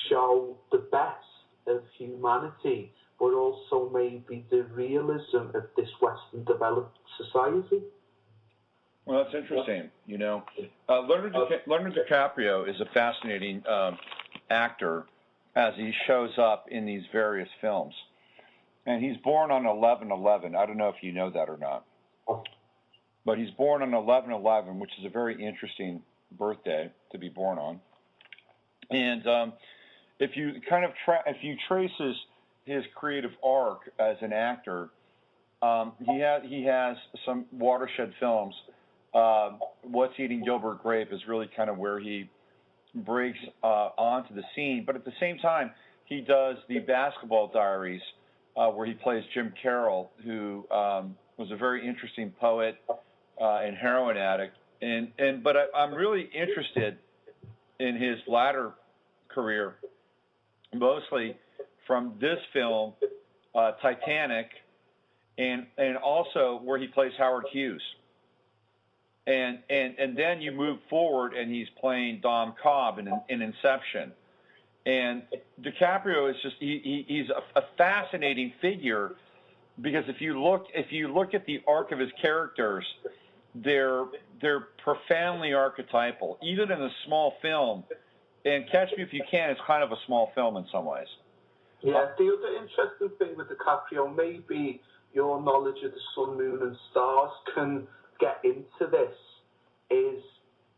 show the best of humanity, but also maybe the realism of this Western developed society. Well, that's interesting. You know, Leonardo DiCaprio is a fascinating actor as he shows up in these various films. And he's born on 11/11. I don't know if you know that or not. But he's born on 11/11, which is a very interesting birthday to be born on. And if you kind of if you trace his creative arc as an actor, he has some watershed films. What's Eating Gilbert Grape is really kind of where he breaks onto the scene. But at the same time, he does the Basketball Diaries, where he plays Jim Carroll, who was a very interesting poet and heroin addict. But I'm really interested in his latter career, mostly from this film, Titanic, and also where he plays Howard Hughes. And then you move forward, and he's playing Dom Cobb in Inception. And DiCaprio is just he's a fascinating figure, because if you look at the arc of his characters, they're profoundly archetypal, even in a small film. And Catch Me If You Can is kind of a small film in some ways. Yeah, the other interesting thing with DiCaprio, maybe your knowledge of the sun, moon, and stars can get into this, is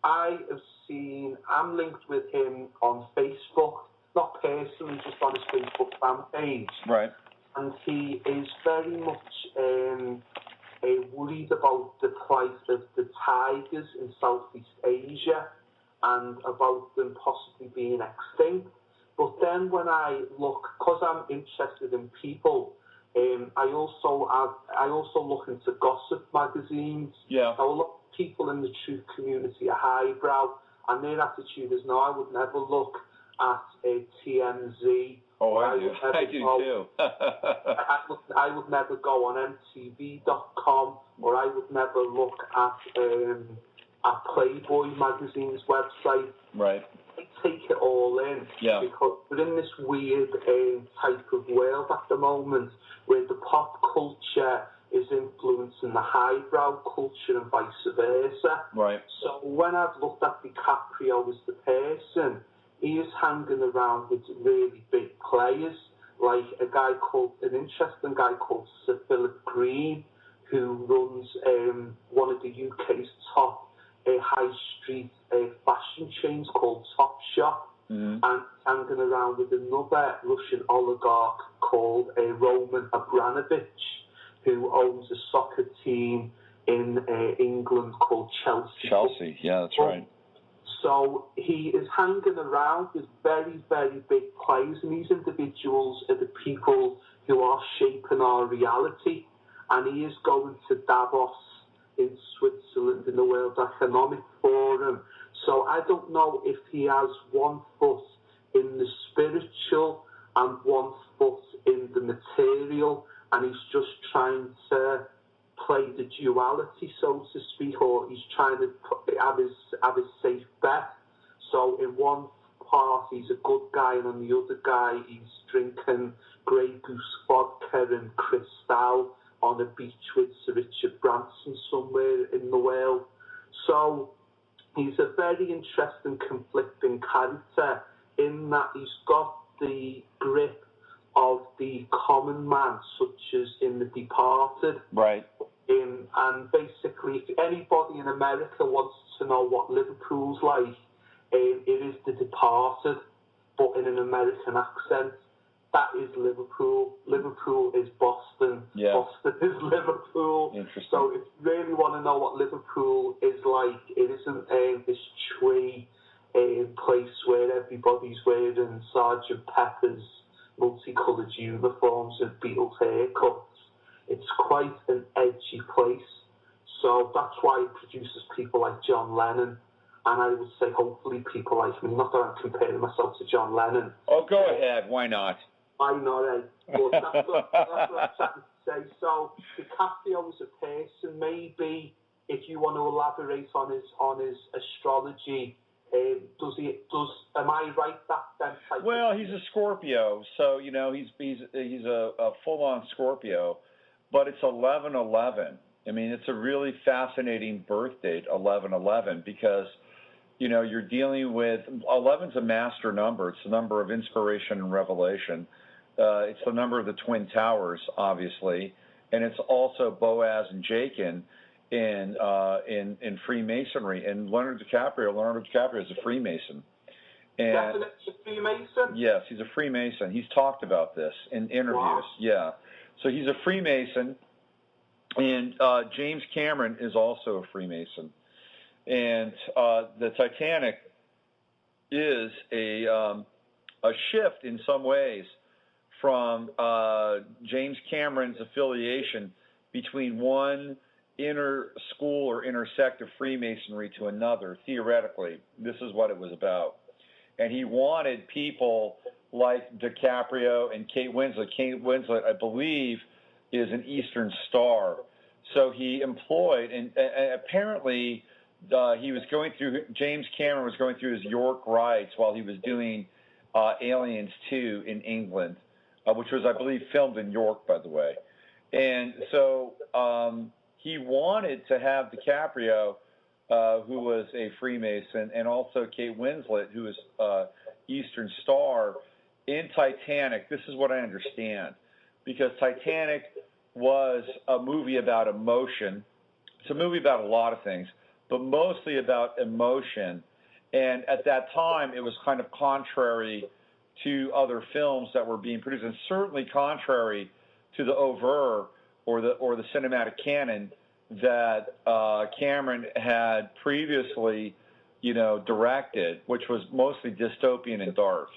I'm linked with him on Facebook, not personally, just on his Facebook fan page. Right. And he is very much worried about the plight of the tigers in Southeast Asia and about them possibly being extinct. But then when I look, because I'm interested in people, I also look into gossip magazines. Yeah. Now, a lot of people in the truth community are highbrow, and their attitude is, no, I would never look at a TMZ. Oh, I do. I do too. I would never go on MTV.com, or I would never look at Playboy magazine's website. Right. I take it all in, because we're in this weird type of world at the moment where the pop culture is influencing the highbrow culture and vice versa. Right. So when I've looked at DiCaprio as the person, he is hanging around with really big players, like an interesting guy called Sir Philip Green, who runs one of the UK's top high street fashion chains called Topshop, and hanging around with another Russian oligarch called Roman Abramovich, who owns a soccer team in England called Chelsea. Chelsea, yeah, that's right. So he is hanging around with very, very big players, and these individuals are the people who are shaping our reality. And he is going to Davos in Switzerland in the World Economic Forum. So I don't know if he has one foot in the spiritual and one foot in the material, and he's just trying to play the duality, so to speak, or he's trying to have his safe bet. So in one part he's a good guy, and on the other guy he's drinking Grey Goose vodka and Cristal on a beach with Sir Richard Branson somewhere in the world. So he's a very interesting, conflicting character in that he's got the grip of the common man, such as in The Departed. Right. And basically, if anybody in America wants to know what Liverpool's like, it is The Departed, but in an American accent. That is Liverpool. Liverpool is Boston. Yeah. Boston is Liverpool. Interesting. So if you really want to know what Liverpool is like, it isn't this tree place where everybody's wearing Sergeant Pepper's multicoloured uniforms and Beatles haircuts. It's quite an edgy place. So that's why it produces people like John Lennon. And I would say hopefully people like me. Not that I'm comparing myself to John Lennon. Oh, go ahead. Why not? Why not, eh? But that's what I'm trying to say. So DiCaprio as a person, maybe if you want to elaborate on his astrology, am I right that then type? Well, he's a Scorpio, so he's a full-on Scorpio, but it's 11/11. I mean, it's a really fascinating birth date, 11/11, because you're dealing with 11's a master number. It's the number of inspiration and revelation. It's the number of the Twin Towers, obviously, and it's also Boaz and Jachin in Freemasonry. And Leonardo DiCaprio is a Freemason. And definitely a Freemason? Yes, he's a Freemason. He's talked about this in interviews. Wow. Yeah. So he's a Freemason, and James Cameron is also a Freemason. And the Titanic is a shift in some ways from James Cameron's affiliation between one inner school or inner sect of Freemasonry to another. Theoretically, this is what it was about. And he wanted people like DiCaprio and Kate Winslet. Kate Winslet, I believe, is an Eastern Star. So he employed, and apparently James Cameron was going through his York rights while he was doing Aliens 2 in England, which was, I believe, filmed in York, by the way. And so he wanted to have DiCaprio, who was a Freemason, and also Kate Winslet, who was Eastern Star, in Titanic. This is what I understand, because Titanic was a movie about emotion. It's a movie about a lot of things, but mostly about emotion. And at that time, it was kind of contrary to other films that were being produced, and certainly contrary to the oeuvre or the cinematic canon that Cameron had previously, directed, which was mostly dystopian and dark.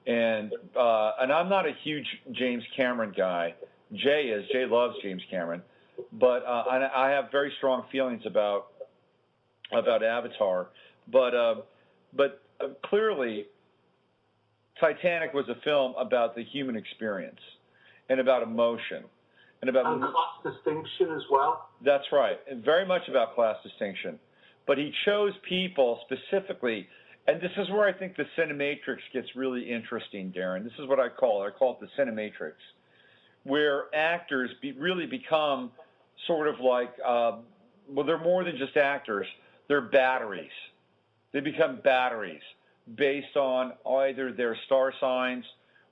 And I'm not a huge James Cameron guy. Jay loves James Cameron, but I have very strong feelings about Avatar. But clearly, Titanic was a film about the human experience and about emotion and class distinction as well. That's right, and very much about class distinction. But he chose people specifically, and this is where I think the Cinenmatrix gets really interesting, Darren. This is what I call it. I call it the Cinenmatrix, where actors really become sort of like, well, they're more than just actors. They're batteries. They become batteries based on either their star signs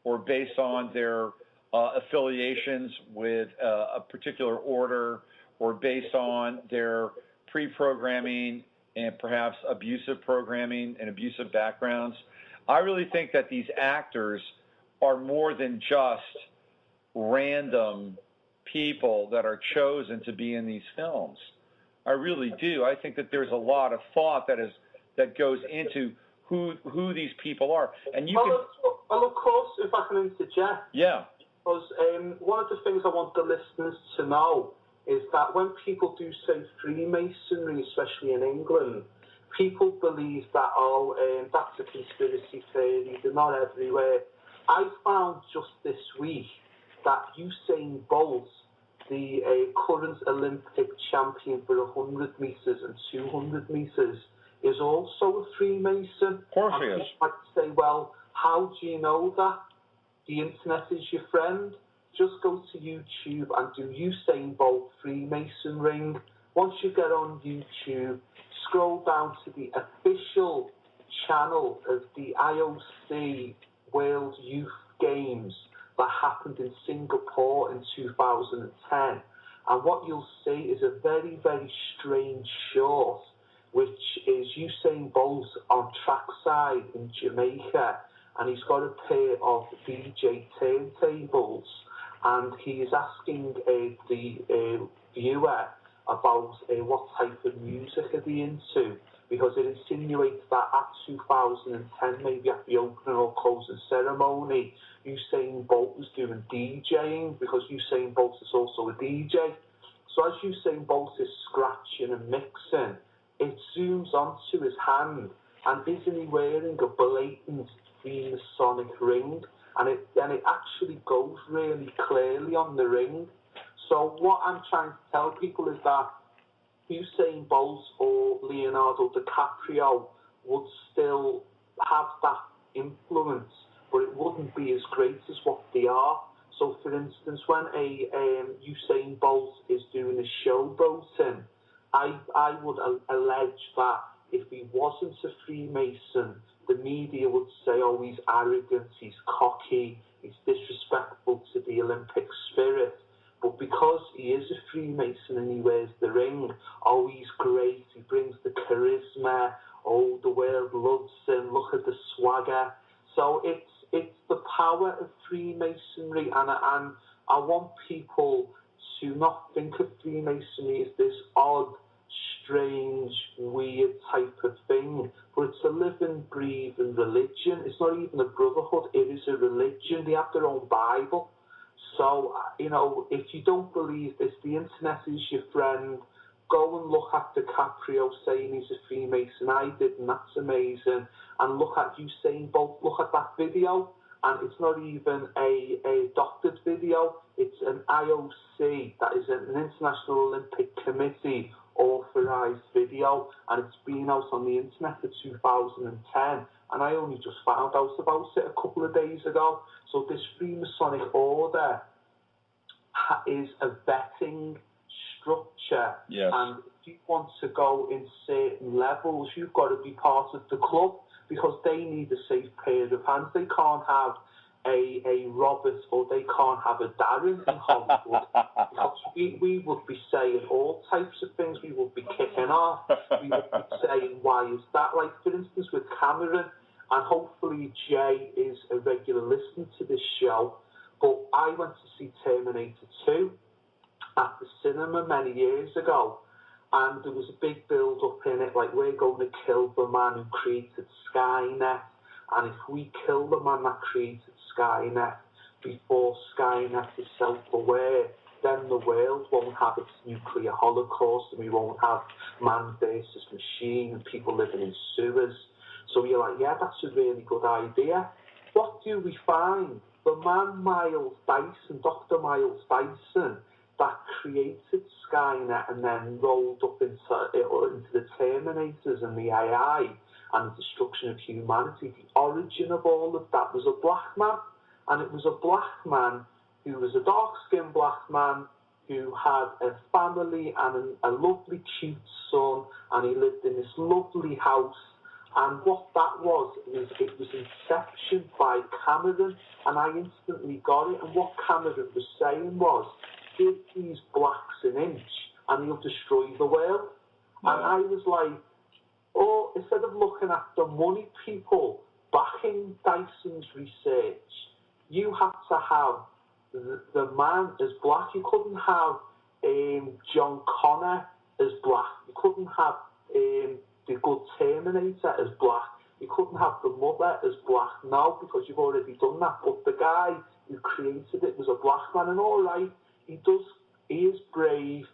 or based on their affiliations with a particular order, or based on their pre-programming and perhaps abusive programming and abusive backgrounds. I really think that these actors are more than just random people that are chosen to be in these films. I really do. I think that there's a lot of thought that goes into who these people are. And well, of course, if I can interject. Yeah. Because one of the things I want the listeners to know is that when people do say Freemasonry, especially in England, people believe that, that's a conspiracy theory, they're not everywhere. I found just this week that Usain Bolt, the current Olympic champion for 100 metres and 200 metres, is also a Freemason. Of course he is. You might say, well, how do you know that? The internet is your friend. Just go to YouTube and do Usain Bolt Freemason ring. Once you get on YouTube, scroll down to the official channel of the IOC World Youth Games that happened in Singapore in 2010. And what you'll see is a very, very strange short, which is Usain Bolt on trackside in Jamaica, and he's got a pair of DJ turntables, and he is asking the viewer about what type of music are they into, because it insinuates that at 2010, maybe at the opening or closing ceremony, Usain Bolt was doing DJing, because Usain Bolt is also a DJ. So as Usain Bolt is scratching and mixing, it zooms onto his hand, and isn't he wearing a blatant Freemasonic ring? And it actually goes really clearly on the ring. So what I'm trying to tell people is that Usain Bolt or Leonardo DiCaprio would still have that influence, but it wouldn't be as great as what they are. So, for instance, when a Usain Bolt is doing a showboating, I would allege that if he wasn't a Freemason, the media would say, oh, he's arrogant, he's cocky, he's disrespectful to the Olympic spirit. But because he is a Freemason and he wears the ring, oh, he's great, he brings the charisma, oh, the world loves him, look at the swagger. So it's the power of Freemasonry, and I want people to not think of Freemasonry as this odd, strange, weird type of thing, but it's a living, breathing religion. It's not even a brotherhood, it is a religion. They have their own Bible. So, if you don't believe this, the internet is your friend. Go and look at DiCaprio saying he's a Freemason. I did, and that's amazing. And look at Usain Bolt. Look at that video. And it's not even a doctored video. It's an IOC, that is an International Olympic Committee authorised video. And it's been out on the internet for 2010. And I only just found out about it a couple of days ago. So this Freemasonic order is a vetting structure. Yes. And if you want to go in certain levels, you've got to be part of the club, because they need a safe pair of hands. They can't have a Robert, or they can't have a Darren in Hollywood, because we would be saying all types of things. We would be kicking off. We would be saying, why is that? Like, for instance, with Cameron, and hopefully Jay is a regular listener to this show, but I went to see Terminator 2 at the cinema many years ago, and there was a big build-up in it, like, we're going to kill the man who created Skynet, And if we kill the man that created Skynet before Skynet is self-aware, then the world won't have its nuclear holocaust, and we won't have man versus machine and people living in sewers. So you're like, yeah, that's a really good idea. What do we find? The man Miles Dyson, Dr. Miles Dyson, that created Skynet and then rolled up into the Terminators and the AI and the destruction of humanity, the origin of all of that was a black man. And it was a black man who was a dark-skinned black man who had a family and a lovely, cute son, and he lived in this lovely house. And what that was it was Inception by Cameron, and I instantly got it. And what Cameron was saying was, give these blacks an inch and he'll destroy the world. Yeah. And I was like, oh, instead of looking at the money people backing Dyson's research, you had to have the man as black. You couldn't have John Connor as black. You couldn't have the good Terminator as black. You couldn't have the mother as black now because you've already done that. But the guy who created it was a black man, and all right, he is brave,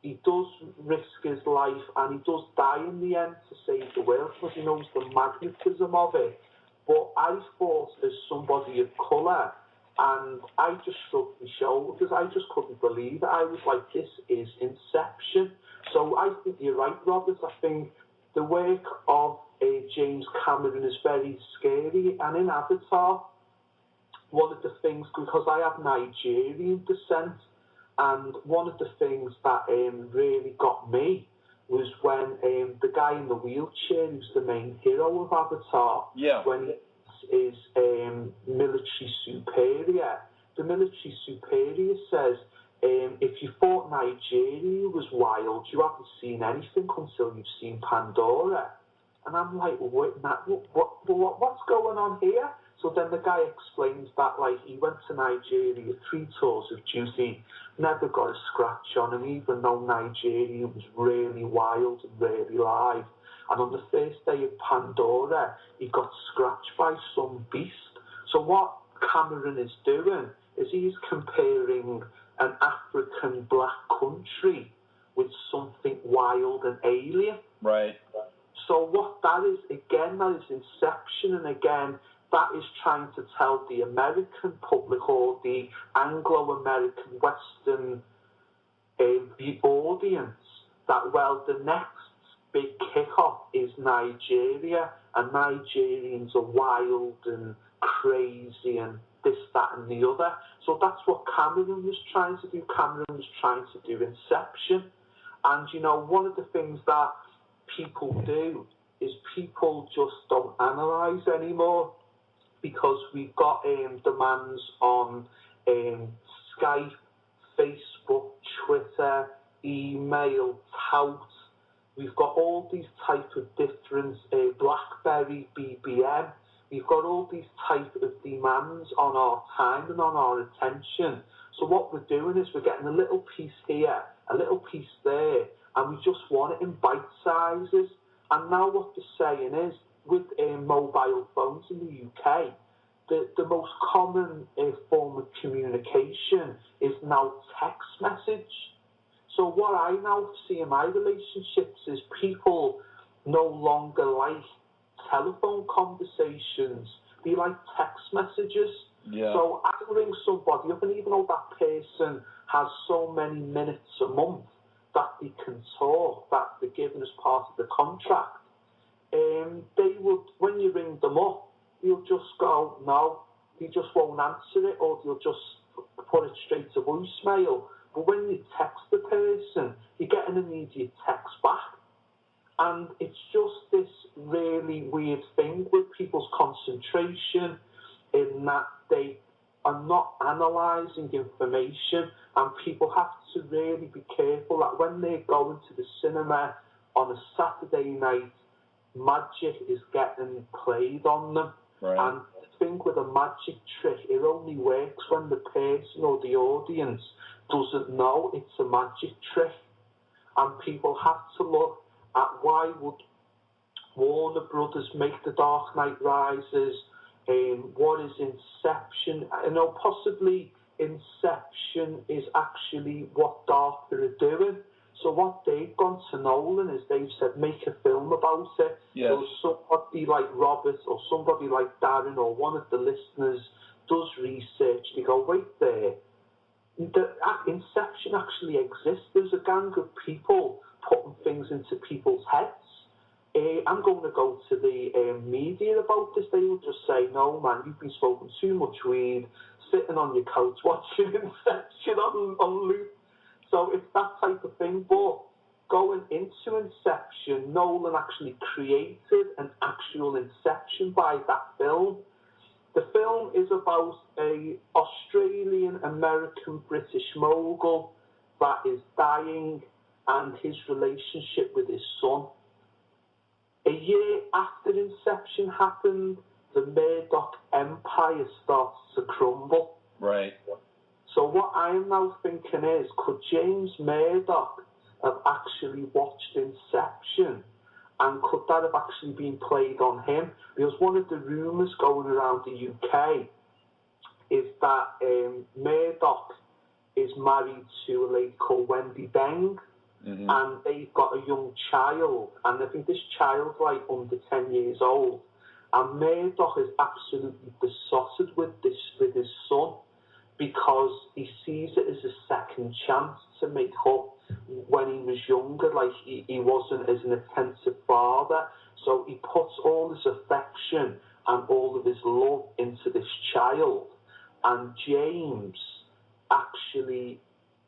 he does risk his life, and he does die in the end to save the world because he knows the magnetism of it. But I thought, as somebody of colour, and I just shrugged my shoulders. I just couldn't believe it. I was like, this is Inception. So I think you're right, Robert. I think the work of James Cameron is very scary. And in Avatar, one of the things, because I have Nigerian descent, and one of the things that really got me was when the guy in the wheelchair, who's the main hero of Avatar, when he is military superior, the military superior says, if you thought Nigeria was wild, you haven't seen anything until you've seen Pandora. And I'm like, what's going on here? So then the guy explains that, like, he went to Nigeria 3 tours of duty, never got a scratch on him, even though Nigeria was really wild and really live. And on the first day of Pandora, he got scratched by some beast. So what Cameron is doing is he's comparing an African black country with something wild and alien. Right. So what that is, again, that is Inception, and again, that is trying to tell the American public or the Anglo-American Western the audience that, well, the next big kick-off is Nigeria, and Nigerians are wild and crazy and this, that and the other. So that's what Cameron was trying to do. Cameron was trying to do Inception. And, you know, one of the things that people do is people just don't analyse anymore, because we've got demands on Skype, Facebook, Twitter, email, tout. We've got all these type of different BlackBerry, BBM. We've got all these type of demands on our time and on our attention. So what we're doing is we're getting a little piece here, a little piece there, and we just want it in bite sizes. And now what they're saying is, with mobile phones in the UK, the most common form of communication is now text message. So what I now see in my relationships is people no longer like telephone conversations. They like text messages. Yeah. So I can ring somebody up, and even though that person has so many minutes a month that they can talk, that they're given as part of the contract, they would, when you ring them up, you'll just go, no, they just won't answer it, or they'll just put it straight to voicemail. But when you text the person, you get an immediate text back. And it's just this really weird thing with people's concentration, in that they are not analysing information, and people have to really be careful that when they're going to the cinema on a Saturday night, magic is getting played on them. Right. And the thing with a magic trick, it only works when the person or the audience doesn't know it's a magic trick. And people have to look at, why would Warner Brothers make The Dark Knight Rises? What is Inception? I know possibly Inception is actually what Darker are doing. So what they've gone to Nolan is they've said, make a film about it. Yes. So somebody like Robert or somebody like Darren or one of the listeners does research. They go, wait there. Inception actually exists. There's a gang of people putting things into people's heads. I'm going to go to the media about this. They will just say, no, man, you've been smoking too much weed, sitting on your couch watching Inception on loop. So it's that type of thing. But going into Inception, Nolan actually created an actual Inception by that film. The film is about a Australian-American-British mogul that is dying and his relationship with his son. A year after Inception happened, the Murdoch empire starts to crumble. Right. So what I am now thinking is, could James Murdoch have actually watched Inception? And could that have actually been played on him? Because one of the rumours going around the UK is that Murdoch is married to a lady called Wendy Beng, and they've got a young child, and I think this child's like under 10 years old. And Murdoch is absolutely besotted with his son, because he sees it as a second chance to make up when he was younger, like he wasn't as an attentive father. So he puts all his affection and all of his love into this child. And James actually,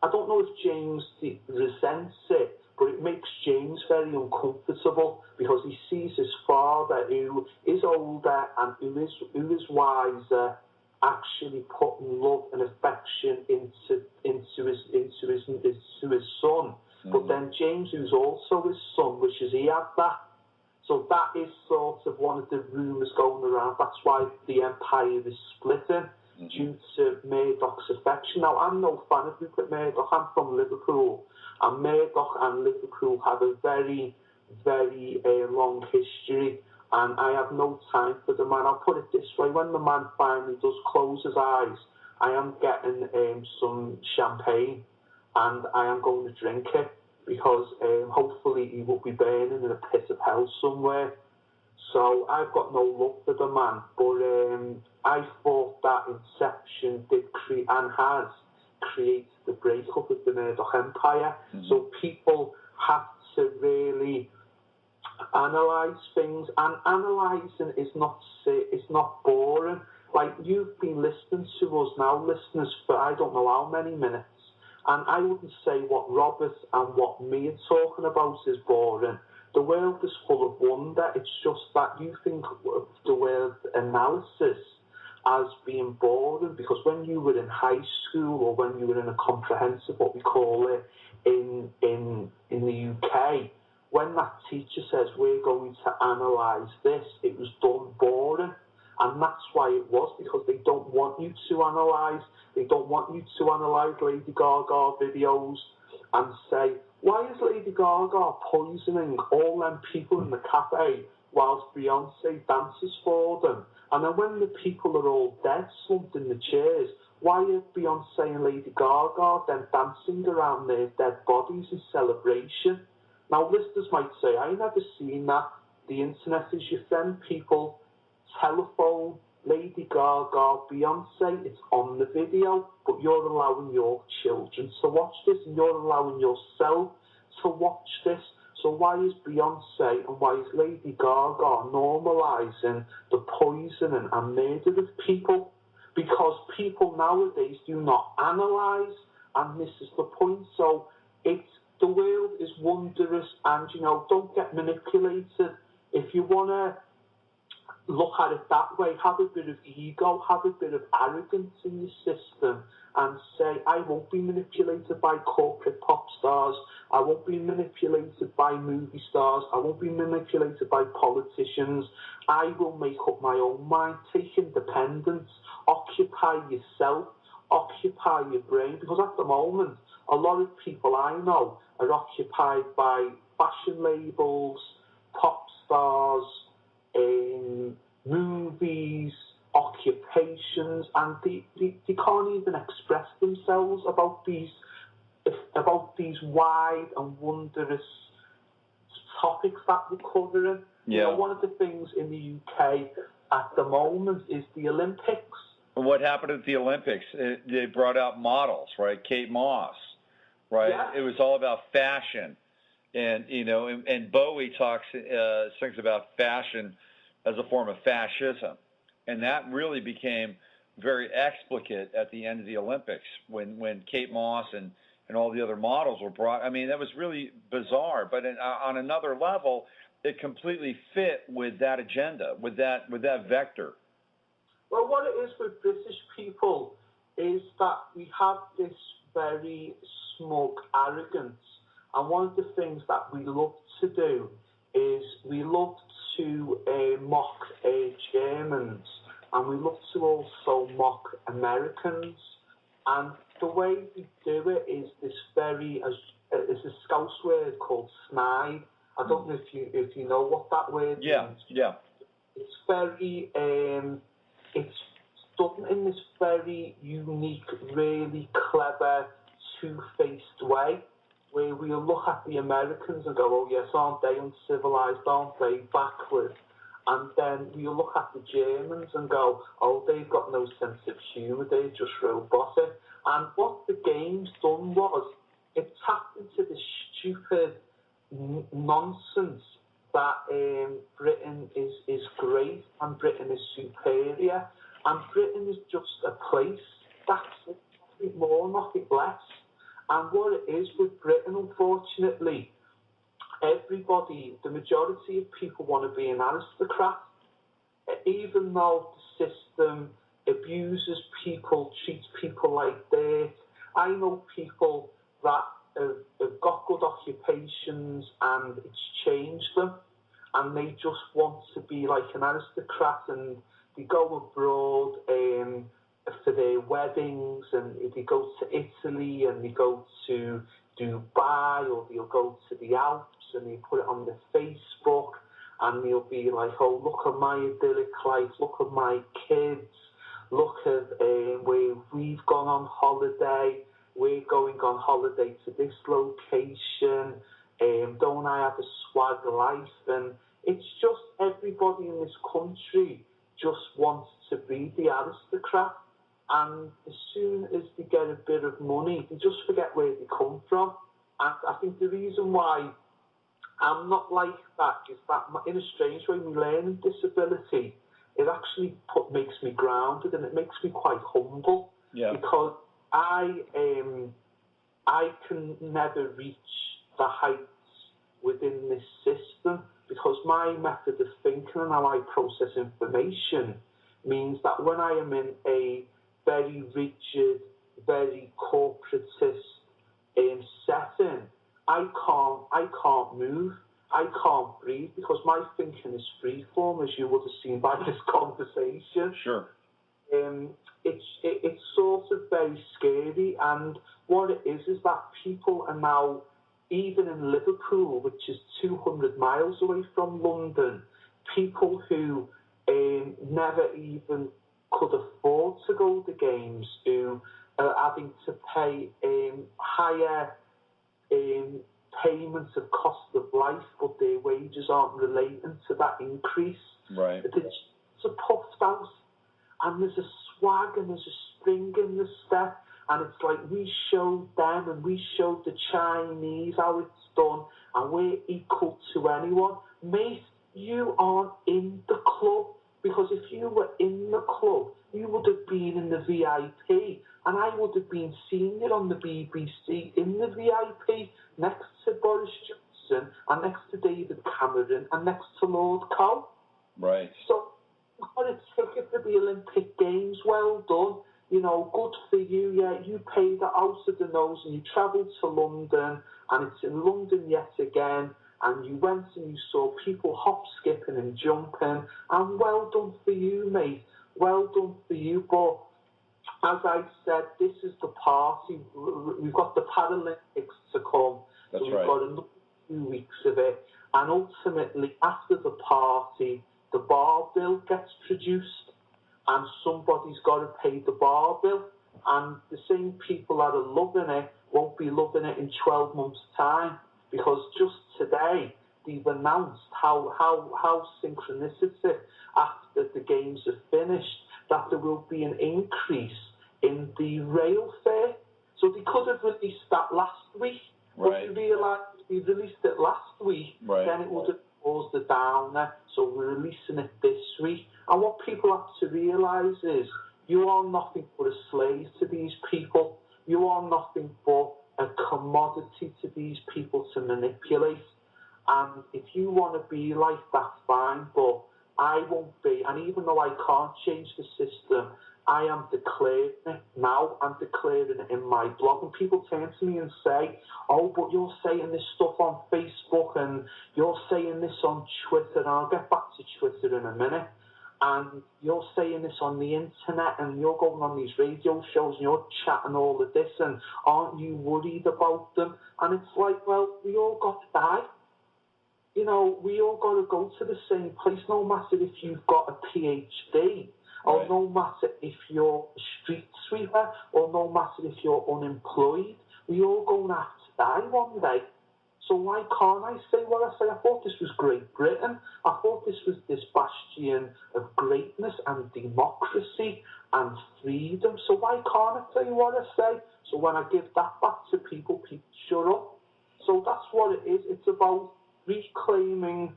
I don't know if James resents it, but it makes James very uncomfortable, because he sees his father, who is older and who is wiser, actually putting love and affection into his son. But then James, who's also his son, wishes he had that. So that is sort of one of the rumours going around. That's why the empire is splitting, due to Murdoch's affection. Now, I'm no fan of Rupert Murdoch. I'm from Liverpool, and Murdoch and Liverpool have a very, very long history. And I have no time for the man. I'll put it this way: when the man finally does close his eyes, I am getting some champagne, and I am going to drink it, because hopefully he will be burning in a pit of hell somewhere. So I've got no love for the man, but I thought that Inception did create and has created the breakup of the Murdoch Empire. So people have to really analyse things, and analysing is not boring. Like, you've been listening to us now, listeners, for I don't know how many minutes, and I wouldn't say what Robert and what me are talking about is boring. The world is full of wonder. It's just that you think of the word analysis as being boring, because when you were in high school, or when you were in a comprehensive, what we call it in the UK, when that teacher says we're going to analyse this, it was done boring. And that's why it was, because they don't want you to analyse. They don't want you to analyse Lady Gaga videos and say, why is Lady Gaga poisoning all them people in the cafe whilst Beyonce dances for them? And then when the people are all dead, slumped in the chairs, why are Beyonce and Lady Gaga then dancing around their dead bodies in celebration? Now, listeners might say, I never seen that. The internet is your friend, people. Telephone, Lady Gaga, Beyonce, it's on the video, but you're allowing your children to watch this, and you're allowing yourself to watch this. So why is Beyonce and why is Lady Gaga normalising the poisoning and murder of people? Because people nowadays do not analyse, and this is the point. So the world is wondrous, and, don't get manipulated. If you want to look at it that way, have a bit of ego, have a bit of arrogance in your system, and say, I won't be manipulated by corporate pop stars, I won't be manipulated by movie stars, I won't be manipulated by politicians, I will make up my own mind. Take independence, occupy yourself, occupy your brain, because at the moment, a lot of people I know are occupied by fashion labels, pop stars, movies, occupations, and they can't even express themselves about these wide and wondrous topics that we're covering. Yeah. You know, one of the things in the UK at the moment is the Olympics. What happened at the Olympics? They brought out models, right? Kate Moss, right? Yeah. It was all about fashion, and and Bowie sings about fashion as a form of fascism, and that really became very explicit at the end of the Olympics when Kate Moss and all the other models were brought. I mean, that was really bizarre, but on another level, it completely fit with that agenda, with that vector. Well, what it is with British people is that we have this very smug arrogance, and one of the things that we love to do is we love to mock Germans, and we love to also mock Americans. And the way we do it is this is a Scouse word called snide. I don't know if you know what that word means. Yeah. It's very it's done in this very unique, really clever, two-faced way, where we'll look at the Americans and go, oh yes, aren't they uncivilized, aren't they backward? And then we'll look at the Germans and go, oh, they've got no sense of humour, they're just robotic. And what the game's done was, it tapped into this stupid nonsense that Britain is great and Britain is superior, and Britain is just a place. That's it, nothing more, nothing less. And what it is with Britain, unfortunately, the majority of people want to be an aristocrat, even though the system abuses people, treats people like dirt. I know people that have got good occupations and it's changed them, and they just want to be like an aristocrat, and they go abroad for their weddings, and they go to Italy, and they go to Dubai, or they'll go to the Alps, and they put it on their Facebook, and they'll be like, oh, look at my idyllic life, look at my kids, look at where we've gone on holiday, we're going on holiday to this location, don't I have a swag life? And it's just everybody in this country just wants to be the aristocrat, and as soon as they get a bit of money, they just forget where they come from. And I think the reason why I'm not like that is that, in a strange way, my learning disability, it actually makes me grounded, and it makes me quite humble. Yeah. Because I can never reach the heights within this system, because my method of thinking and how I process information means that when I am in a very rigid, very corporatist setting, I can't move, I can't breathe, because my thinking is freeform, as you would have seen by this conversation. Sure. It's sort of very scary, and what it is that people are now, even in Liverpool, which is 200 miles away from London, people who never even could afford to go to games, who are having to pay higher payments of cost of life, but their wages aren't relating to that increase. Right. It's a puffed out, and there's a swag and there's a spring in the step, and it's like we showed them and we showed the Chinese how it's done, and we're equal to anyone. Mate, you aren't in the club, because if you were in the club, you would have been in the VIP, and I would have been seeing it on the BBC in the VIP, next to Boris Johnson, and next to David Cameron, and next to Lord Coe. Right. So, you got a ticket for the Olympic Games, well done. You know, good for you, yeah, you paid it out of the nose, and you travelled to London, and it's in London yet again, and you went and you saw people hop, skipping and jumping, and well done for you, mate, well done for you. But as I said, this is the party. We've got the Paralympics to come. That's so we've right. got another 2 weeks of it, And ultimately, after the party, the bar bill gets produced, and somebody's got to pay the bar bill. And the same people that are loving it won't be loving it in 12 months' time, because just today they've announced how synchronistic after the games are finished that there will be an increase in the rail fare. So they could have released that last week, but they realised we released it last week, then it would have caused a downer, so we're releasing it this week. And what people have to realise is you are nothing but a slave to these people. You are nothing but a commodity to these people to manipulate. And if you want to be like that, fine, but I won't be. And even though I can't change the system, I am declaring it now. I'm declaring it in my blog. And people turn to me and say, oh, but you're saying this stuff on Facebook and you're saying this on Twitter. And I'll get back to Twitter in a minute. And you're saying this on the internet and you're going on these radio shows and you're chatting all of this and aren't you worried about them? And it's like, well, we all got to die. You know, we all got to go to the same place, no matter if you've got a PhD or no matter if you're a street sweeper or no matter if you're unemployed. We all going to have to die one day. So why can't I say what I say? I thought this was Great Britain. I thought this was this bastion of greatness and democracy and freedom. So why can't I say what I say? So when I give that back to people, people shut up. So that's what it is. It's about reclaiming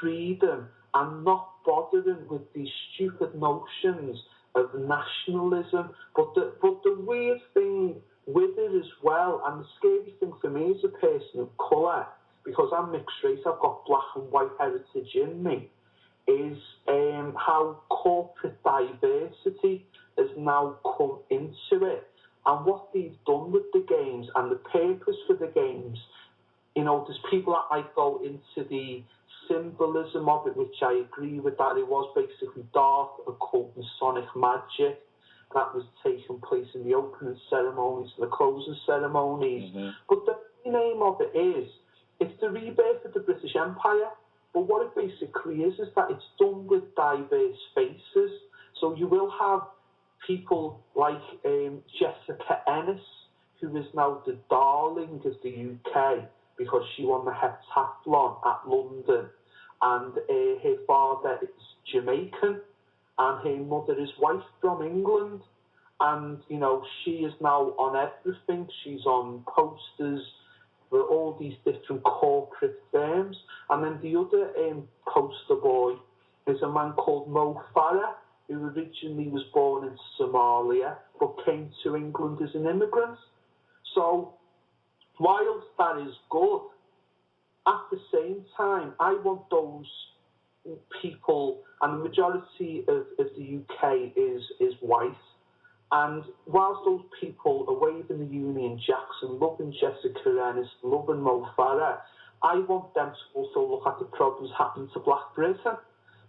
freedom and not bothering with these stupid notions of nationalism. But the weird thing with it as well, and the scary thing for me as a person of colour, because I'm mixed race, I've got black and white heritage in me, is how corporate diversity has now come into it. And what they've done with the games and the purpose for the games, you know, there's people that might go into the symbolism of it, which I agree with that. It was basically dark, occult, Masonic magic that was taking place in the opening ceremonies and the closing ceremonies. Mm-hmm. But the name of it is, it's the rebirth of the British Empire. But what it basically is that it's done with diverse faces. So you will have people like Jessica Ennis, who is now the darling of the UK because she won the heptathlon at London. And her father is Jamaican, and her mother is white from England. And, you know, she is now on everything. She's on posters for all these different corporate firms. And then the other poster boy is a man called Mo Farah, who originally was born in Somalia, but came to England as an immigrant. So, whilst that is good, at the same time, I want those people, and the majority of the UK is white, and whilst those people are waving the Union Jacks and loving Jessica Ennis, loving Mo Farah, I want them to also look at the problems happening to Black Britain.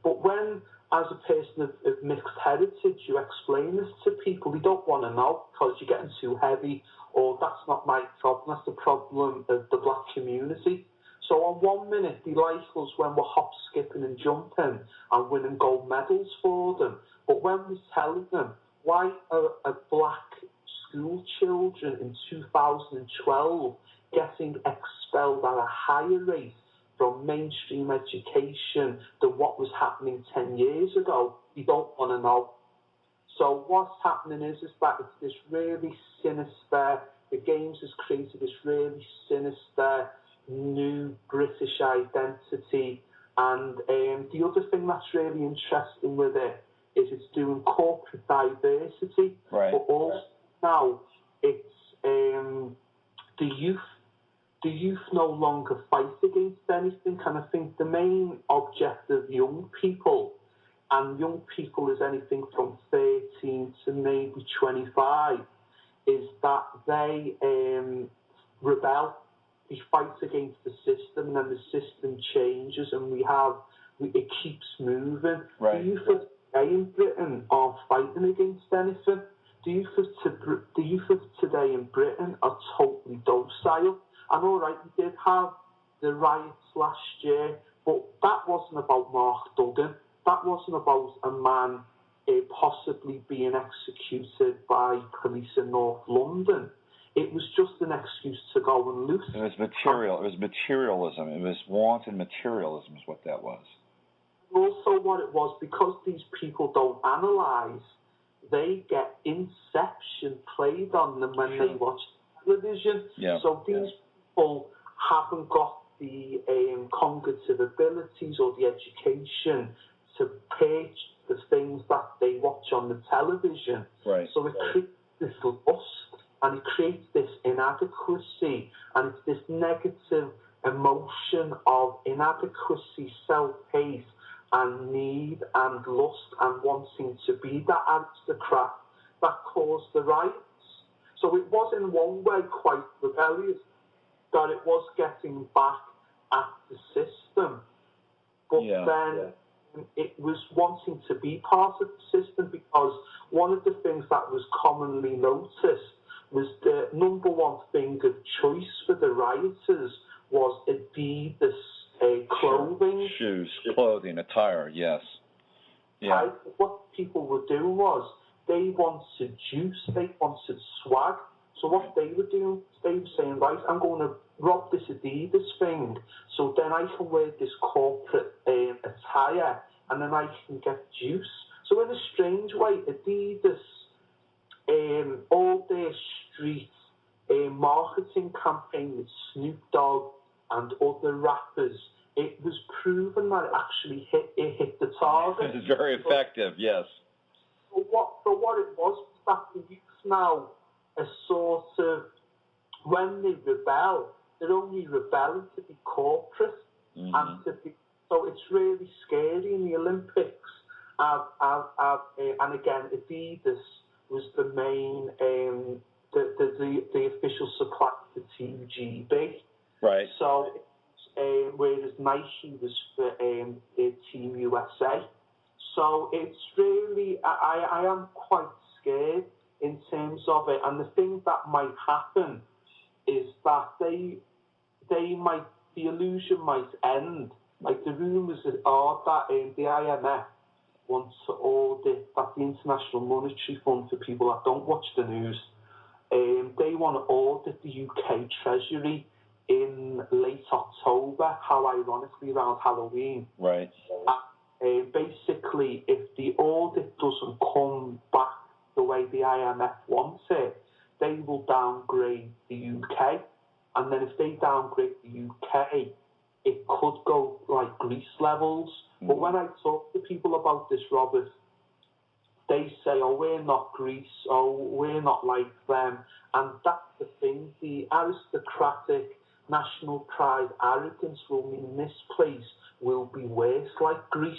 But when, as a person of mixed heritage, you explain this to people, they don't want to know because you're getting too heavy, or that's not my problem, that's the problem of the black community. So on 1 minute, they like us when we're hop, skipping and jumping and winning gold medals for them. But when we tell them why are black school children in 2012 getting expelled at a higher rate from mainstream education than what was happening 10 years ago, we don't want to know. So what's happening is that it's this really sinister, the games has created this really sinister new British identity. And the other thing that's really interesting with it is it's doing corporate diversity, but also now it's the youth. The youth no longer fight against anything, and I think the main object of young people, and young people is anything from 13 to maybe 25, is that they rebel. They fight against the system, and then the system changes, and it keeps moving. The youth of today in Britain aren't fighting against anything. The youth of today in Britain are totally docile. And all right, we did have the riots last year, but that wasn't about Mark Duggan. That wasn't about a man possibly being executed by police in North London. It was just an excuse to go and loot. It was material. It was materialism. It was wanton materialism is what that was. Also what it was, because these people don't analyse, they get Inception played on them when they watch television. Yeah. So these people haven't got the cognitive abilities or the education to pitch the things that they watch on the television. Right. So it creates this lust, and it creates this inadequacy, and it's this negative emotion of inadequacy, self-hate, and need and lust and wanting to be that aristocrat that caused the riots. So it was in one way quite rebellious, that it was getting back at the system. But then it was wanting to be part of the system, because one of the things that was commonly noticed was the number one thing of choice for the rioters was Adidas clothing. Shoes, clothing, attire, yes. Yeah. What people were doing was they wanted juice, they wanted swag. So what they were doing, they were saying, right, I'm going to rob this Adidas thing, so then I can wear this corporate attire, and then I can get juice. So in a strange way, Adidas, all their street marketing campaign with Snoop Dogg and other rappers, it was proven that it actually hit the target. It's very effective, yes. So what it was that the youth now are sort of, when they rebel, they're only rebelling to be corporate, and to be. So it's really scary in the Olympics. And again, Adidas was the main, the official supplier to Team GB. Right. So, whereas Nike was for Team USA. So it's really, I am quite scared in terms of it. And the thing that might happen is that the illusion might end. Like the rumours are that the IMF wants to audit, that the International Monetary Fund, for people that don't watch the news, they want to audit the UK Treasury in late October, how ironically around Halloween. Right. Basically, if the audit doesn't come back the way the IMF wants it, they will downgrade the UK. And then if they downgrade the UK, it could go like Greece levels. But when I talk to people about this, Robert, they say, oh, we're not Greece, oh, we're not like them. And that's the thing, the aristocratic national pride arrogance will mean this place will be worse like Greece,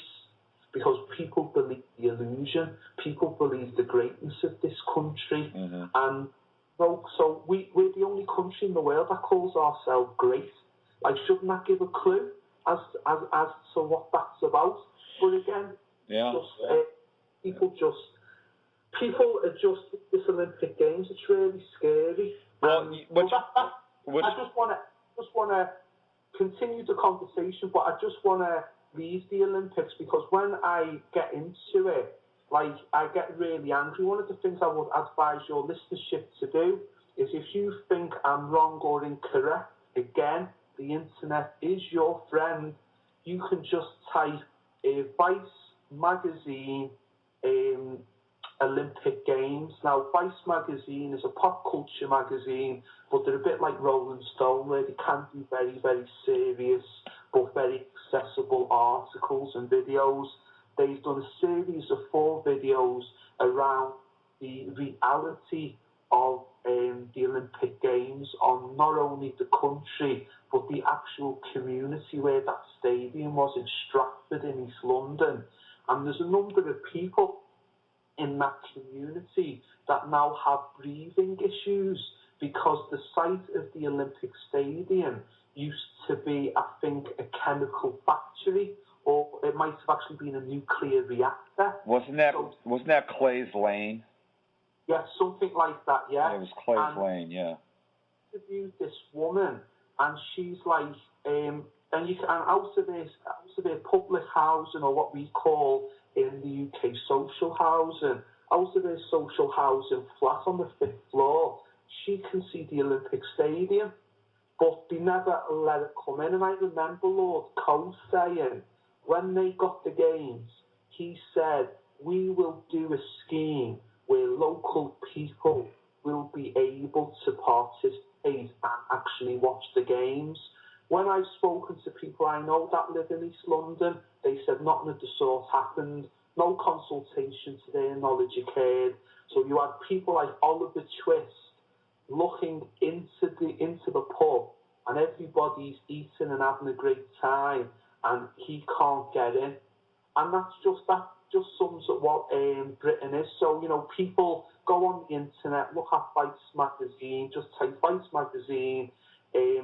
because people believe the illusion, people believe the greatness of this country. And so we're the only country in the world that calls ourselves great. Like, shouldn't that give a clue as to what that's about? But again, people are just this Olympic Games. It's really scary. Well, I just want to continue the conversation, but I just want to leave the Olympics, because when I get into it, like, I get really angry. One of the things I would advise your listenership to do is, if you think I'm wrong or incorrect, again, the internet is your friend. You can just type Vice magazine Olympic Games. Now, Vice magazine is a pop culture magazine, but they're a bit like Rolling Stone, where they can do very, very serious but very accessible articles and videos. They've done a series of 4 videos around the reality of the Olympic Games, on not only the country but the actual community where that stadium was, in Stratford in East London. And there's a number of people in that community that now have breathing issues, because the site of the Olympic Stadium used to be, I think, a chemical factory, or it might have actually been a nuclear reactor. Wasn't that Clay's Lane? Yeah, something like that, yeah. It was Clay's Lane, yeah. I interviewed this woman, and she's like, out of their public housing, or what we call in the UK social housing, out of their social housing flat on the 5th floor, she can see the Olympic Stadium, but they never let her come in. And I remember Lord Cole saying, when they got the games, he said, we will do a scheme where local people will be able to participate and actually watch the games. When I've spoken to people I know that live in East London, they said nothing of the sort happened. No consultation to their knowledge occurred. So you had people like Oliver Twist looking into the pub, and everybody's eating and having a great time, and he can't get in. And that just sums up what Britain is. So, people go on the internet, look at Fights magazine, just type Fights magazine,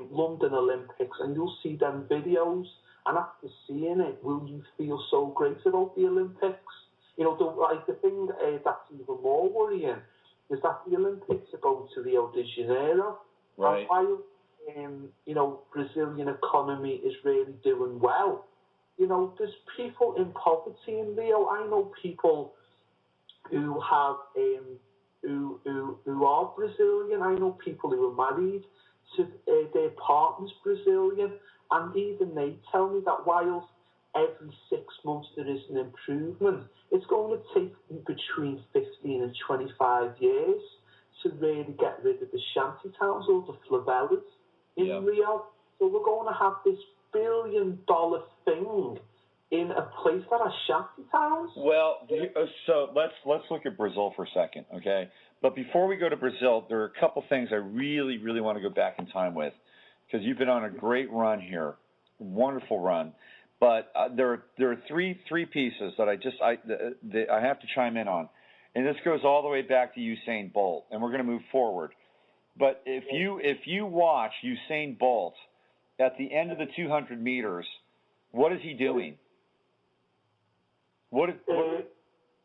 London Olympics, and you'll see them videos. And after seeing it, will you feel so great about the Olympics? The thing that's even more worrying is that the Olympics are going to Rio de Janeiro. Right. And while, Brazilian economy is really doing well, there's people in poverty in Rio. I know people who have who are Brazilian. I know people who are married to their partners Brazilian, and even they tell me that whilst every 6 months there is an improvement, it's going to take between 15 and 25 years to really get rid of the shanty towns or the favelas in Rio. So we're going to have this billion-dollar thing in a place that has shanty towns. Well, so let's look at Brazil for a second, okay? But before we go to Brazil, there are a couple things I really, really want to go back in time with, because you've been on a great run here, wonderful run. But there are three pieces that I have to chime in on, and this goes all the way back to Usain Bolt, and we're going to move forward. But if you watch Usain Bolt at the end of the 200 meters, what is he doing?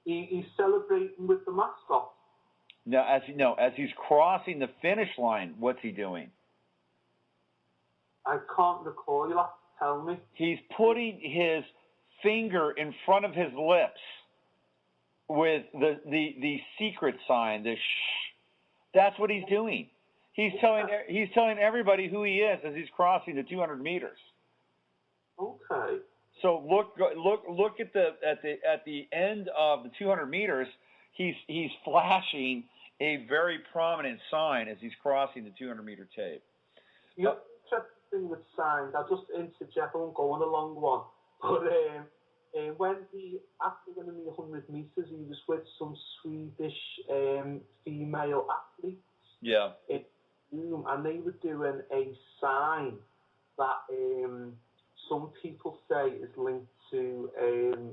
He's celebrating with the mascot. As he's crossing the finish line, what's he doing? I can't recall. You'll have to tell me. He's putting his finger in front of his lips with the secret sign, the shh. That's what he's doing. He's telling everybody who he is as he's crossing the 200 meters. Okay. So look at the end of the 200 meters. He's flashing a very prominent sign as he's crossing the 200 meter tape. The interesting thing with signs, I'll just interject. I won't go on a long one, but when after winning the 100 meters, he was with some Swedish female athletes. Yeah. And they were doing a sign that some people say is linked to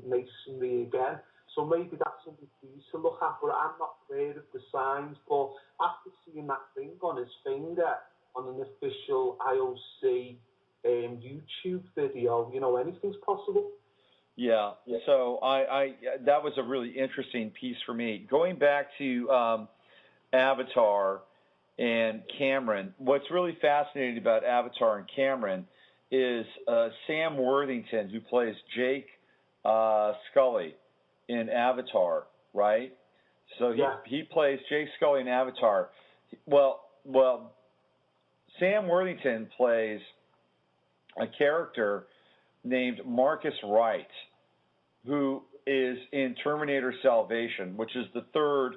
masonry again. So maybe that's something for you to look at, but I'm not aware of the signs. But after seeing that ring on his finger on an official IOC YouTube video, anything's possible. Yeah. So I that was a really interesting piece for me. Going back to Avatar and Cameron, what's really fascinating about Avatar and Cameron is Sam Worthington, who plays Jake Scully in Avatar, right? So he plays Jake Scully in Avatar. Well, Sam Worthington plays a character named Marcus Wright, who is in Terminator Salvation, which is the third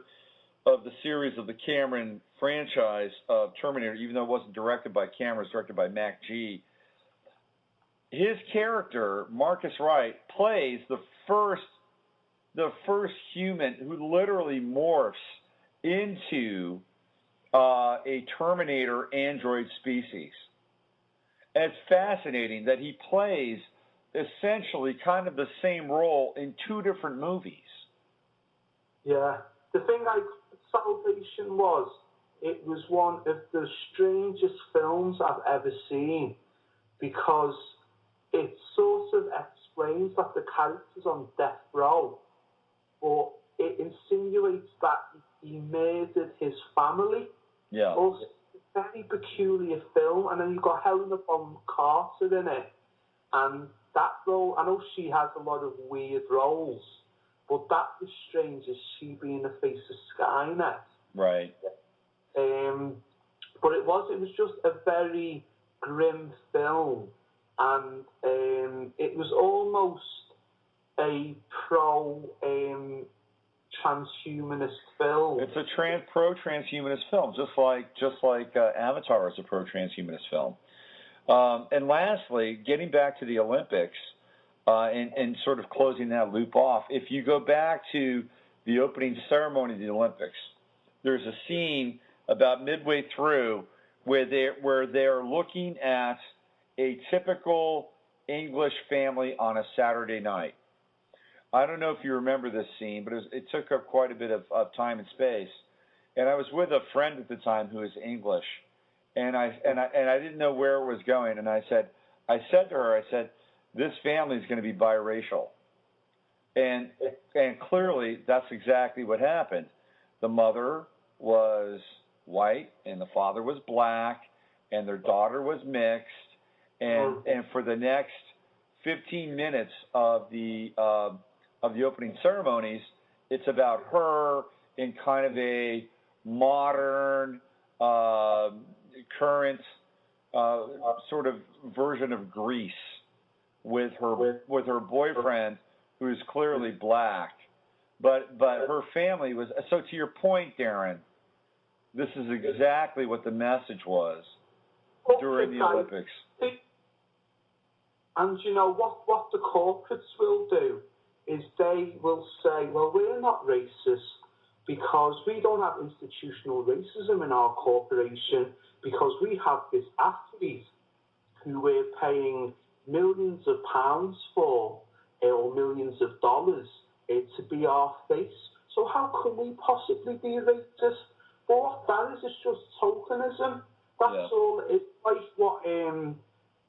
of the series of the Cameron franchise of Terminator, even though it wasn't directed by Cameron, it was directed by Mac G. His character, Marcus Wright, plays the first human who literally morphs into a Terminator android species. And it's fascinating that he plays essentially kind of the same role in two different movies. Yeah. The thing Salvation it was one of the strangest films I've ever seen, because it sort of explains that the character's on death row, but it insinuates that he murdered his family. Yeah. Also very peculiar film. And then you've got Helena Bonham Carter in it. And that role, I know she has a lot of weird roles, but that was strange as she being the face of Skynet. Right. But it was just a very grim film, and it was almost a transhumanist film. It's a pro-transhumanist film, just like Avatar is a pro-transhumanist film. And lastly, getting back to the Olympics and sort of closing that loop off, if you go back to the opening ceremony of the Olympics, there's a scene about midway through where they're looking at a typical English family on a Saturday night. I don't know if you remember this scene, but it took up quite a bit of time and space. And I was with a friend at the time who was English, and I didn't know where it was going. And I said to her, this family is going to be biracial, and clearly that's exactly what happened. The mother was white and the father was black, and their daughter was mixed. And for the next 15 minutes of the opening ceremonies, it's about her in kind of a modern, current sort of version of Greece with her boyfriend, who is clearly black, but her family was. So to your point, Darren, this is exactly what the message was during the Olympics. And you know what the corporates will do is they will say, well, we're not racist because we don't have institutional racism in our corporation, because we have this athlete who we're paying millions of pounds for, or millions of dollars, to be our face. So how can we possibly be racist? But what that is just tokenism. That's all. It's like what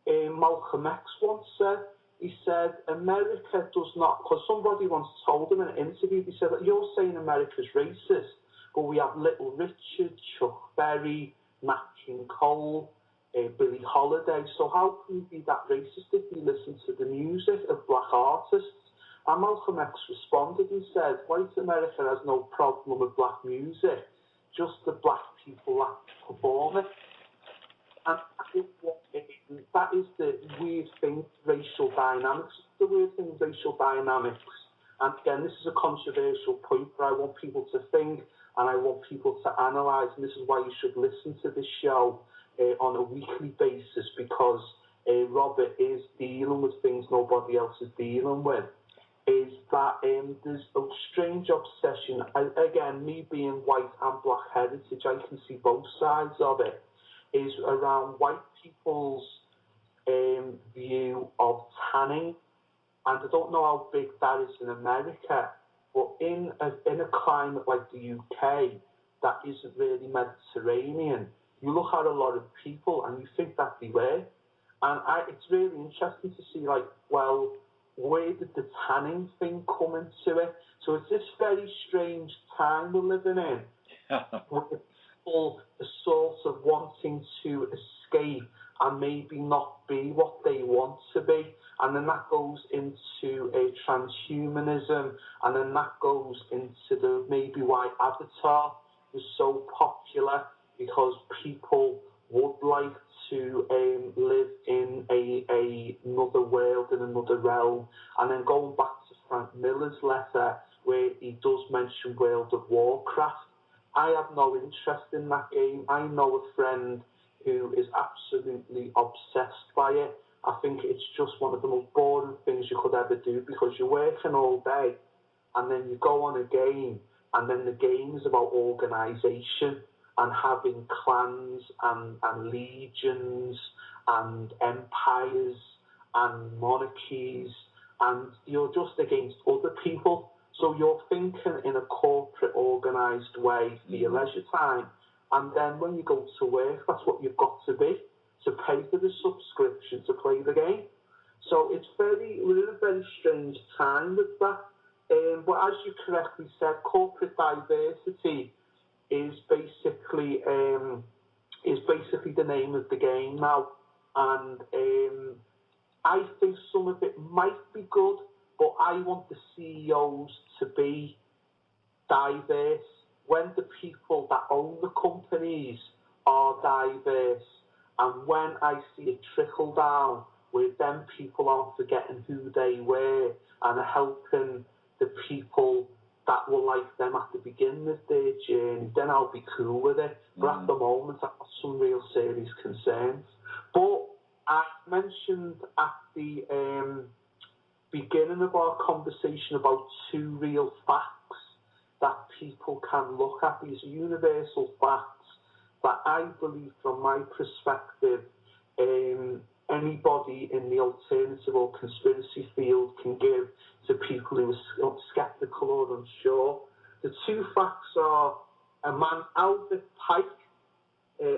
Malcolm X once said. He said, America does not, because somebody once told him in an interview, he said, you're saying America's racist, but we have Little Richard, Chuck Berry, Nat King Cole, Billie Holiday. So how can we be that racist if we listen to the music of black artists? And Malcolm X responded and said, white America has no problem with black music, just the black people that perform it. And that is the weird thing, racial dynamics. The weird thing, racial dynamics. And again, this is a controversial point, but I want people to think and I want people to analyse. And this is why you should listen to this show on a weekly basis, because Robert is dealing with things nobody else is dealing with. Is that there's a strange obsession. Again, me being white and black heritage, I can see both sides of it. Is around white people's view of tanning, and I don't know how big that is in America, but in a climate like the UK that isn't really Mediterranean, you look at a lot of people and you think that they were, and it's really interesting to see, like, well, where did the tanning thing come into it? So it's this very strange time we're living in. The sort of wanting to escape and maybe not be what they want to be, and then that goes into a transhumanism, and then that goes into the maybe why Avatar was so popular, because people would like to live in another world, in another realm. And then going back to Frank Miller's letter, where he does mention World of Warcraft, I have no interest in that game. I know a friend who is absolutely obsessed by it. I think it's just one of the most boring things you could ever do, because you're working all day and then you go on a game, and then the game is about organisation and having clans and legions and empires and monarchies, and you're just against other people. So you're thinking in a corporate, organised way for your leisure time. And then when you go to work, that's what you've got to be, to pay for the subscription to play the game. So we're in a very strange time with that. But as you correctly said, corporate diversity is basically is basically the name of the game now. And I think some of it might be good, but I want the CEOs to be diverse. When the people that own the companies are diverse, and when I see it trickle down, where them people aren't forgetting who they were and are helping the people that were like them at the beginning of their journey, then I'll be cool with it. But at the moment, I've got some real serious concerns. But I mentioned at the beginning of our conversation about two real facts that people can look at, these universal facts that I believe, from my perspective, anybody in the alternative or conspiracy field can give to people who are sceptical or unsure. The two facts are a man, Albert Pike,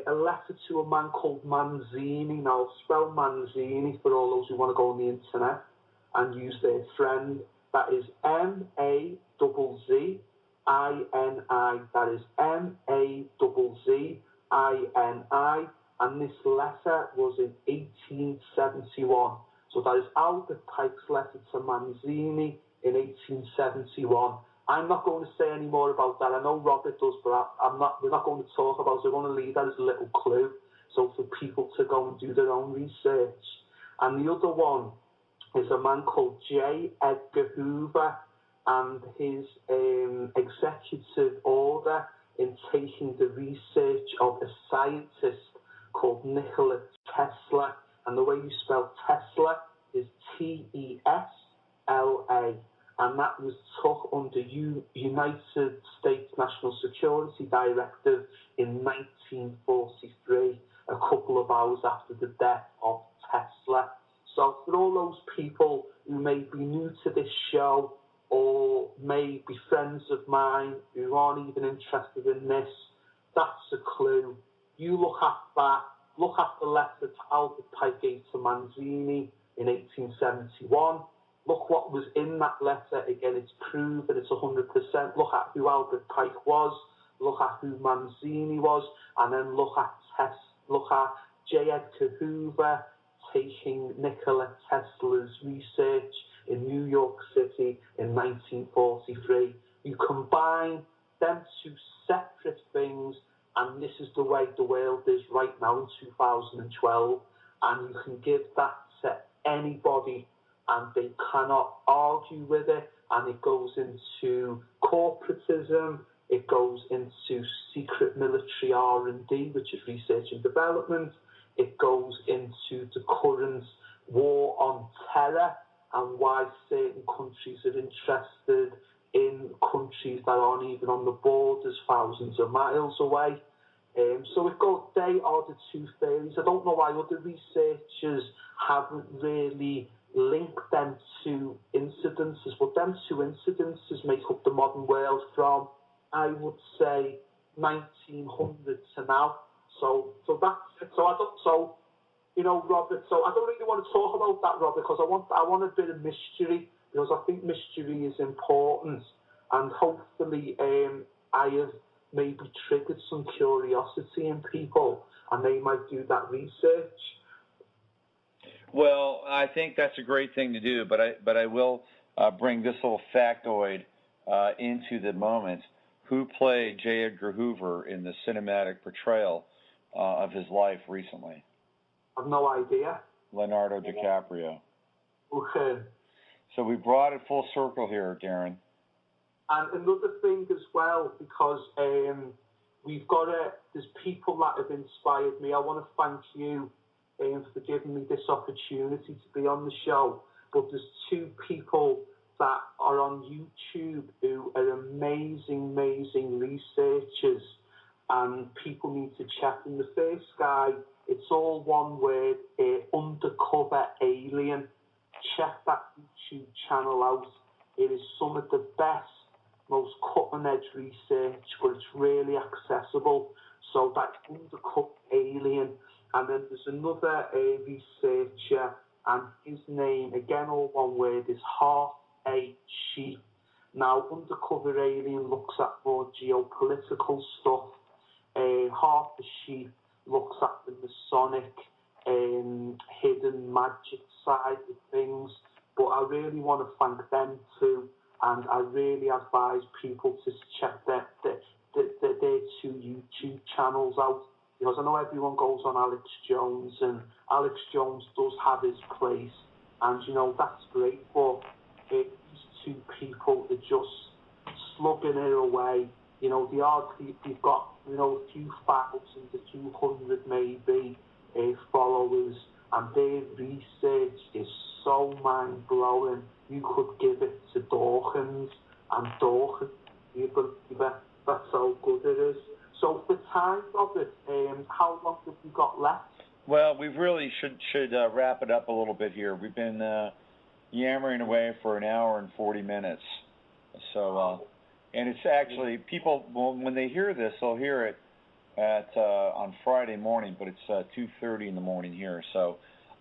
a letter to a man called Manzini. Now, I'll spell Manzini for all those who want to go on the internet and use their friend. That is Mazzini. That is Mazzini. And this letter was in 1871. So that is Albert Pike's letter to Manzini in 1871. I'm not going to say any more about that. I know Robert does, but we're not going to talk about it. I'm going to leave that as a little clue, so for people to go and do their own research. And the other one is a man called J. Edgar Hoover, and his executive order in taking the research of a scientist called Nikola Tesla. And the way you spell Tesla is Tesla. And that was took under United States National Security Directive in 1943, a couple of hours after the death of Tesla. So for all those people who may be new to this show or may be friends of mine who aren't even interested in this, that's a clue. You look at that, look at the letter to Albert Pike gave to Manzini in 1871. Look what was in that letter. Again, it's proven, it's 100%. Look at who Albert Pike was, look at who Manzini was, and then look at J. Edgar Hoover taking Nikola Tesla's research in New York City in 1943. You combine them two separate things, and this is the way the world is right now in 2012, and you can give that to anybody and they cannot argue with it, and it goes into corporatism, it goes into secret military R&D, which is research and development, it goes into the current war on terror and why certain countries are interested in countries that aren't even on the borders, thousands of miles away. So they are the two theories. I don't know why other researchers haven't really linked them two incidences, but them two incidences make up the modern world from, I would say, 1900 to now. So that's it. Robert, so I don't really want to talk about that, Robert, because I want a bit of mystery, because I think mystery is important, and hopefully I have maybe triggered some curiosity in people, and they might do that research. Well, I think that's a great thing to do, but I will bring this little factoid into the moment. Who played J. Edgar Hoover in the cinematic portrayal of his life recently? I've no idea. Leonardo DiCaprio. Okay. So we brought it full circle here, Darren. And another thing as well, because there's people that have inspired me. I want to thank you for giving me this opportunity to be on the show. But there's two people that are on YouTube who are amazing researchers, and people need to check them. The first guy, it's all one word, Undercover Alien. Check that YouTube channel out. It is some of the best, most cutting-edge research, but it's really accessible. So that's Undercover Alien. And then there's another researcher, and his name, again, all one word, is Half a Sheep. Now, Undercover Alien looks at more geopolitical stuff. Half a Sheep looks at the Masonic hidden magic side of things. But I really want to thank them too, and I really advise people to check their two YouTube channels out, because I know everyone goes on Alex Jones, and Alex Jones does have his place, and that's great, but these two people are just slugging it away. They've got a few thousand, a few hundred maybe followers, and their research is so mind-blowing. You could give it to Dawkins, and Dawkins, you believe it, that's how good it is. So for time of it, how long have you got left? Well, we really should wrap it up a little bit here. We've been yammering away for an hour and 40 minutes. So, and it's actually, people, when they hear this, they'll hear it on Friday morning, but it's 2:30 in the morning here. So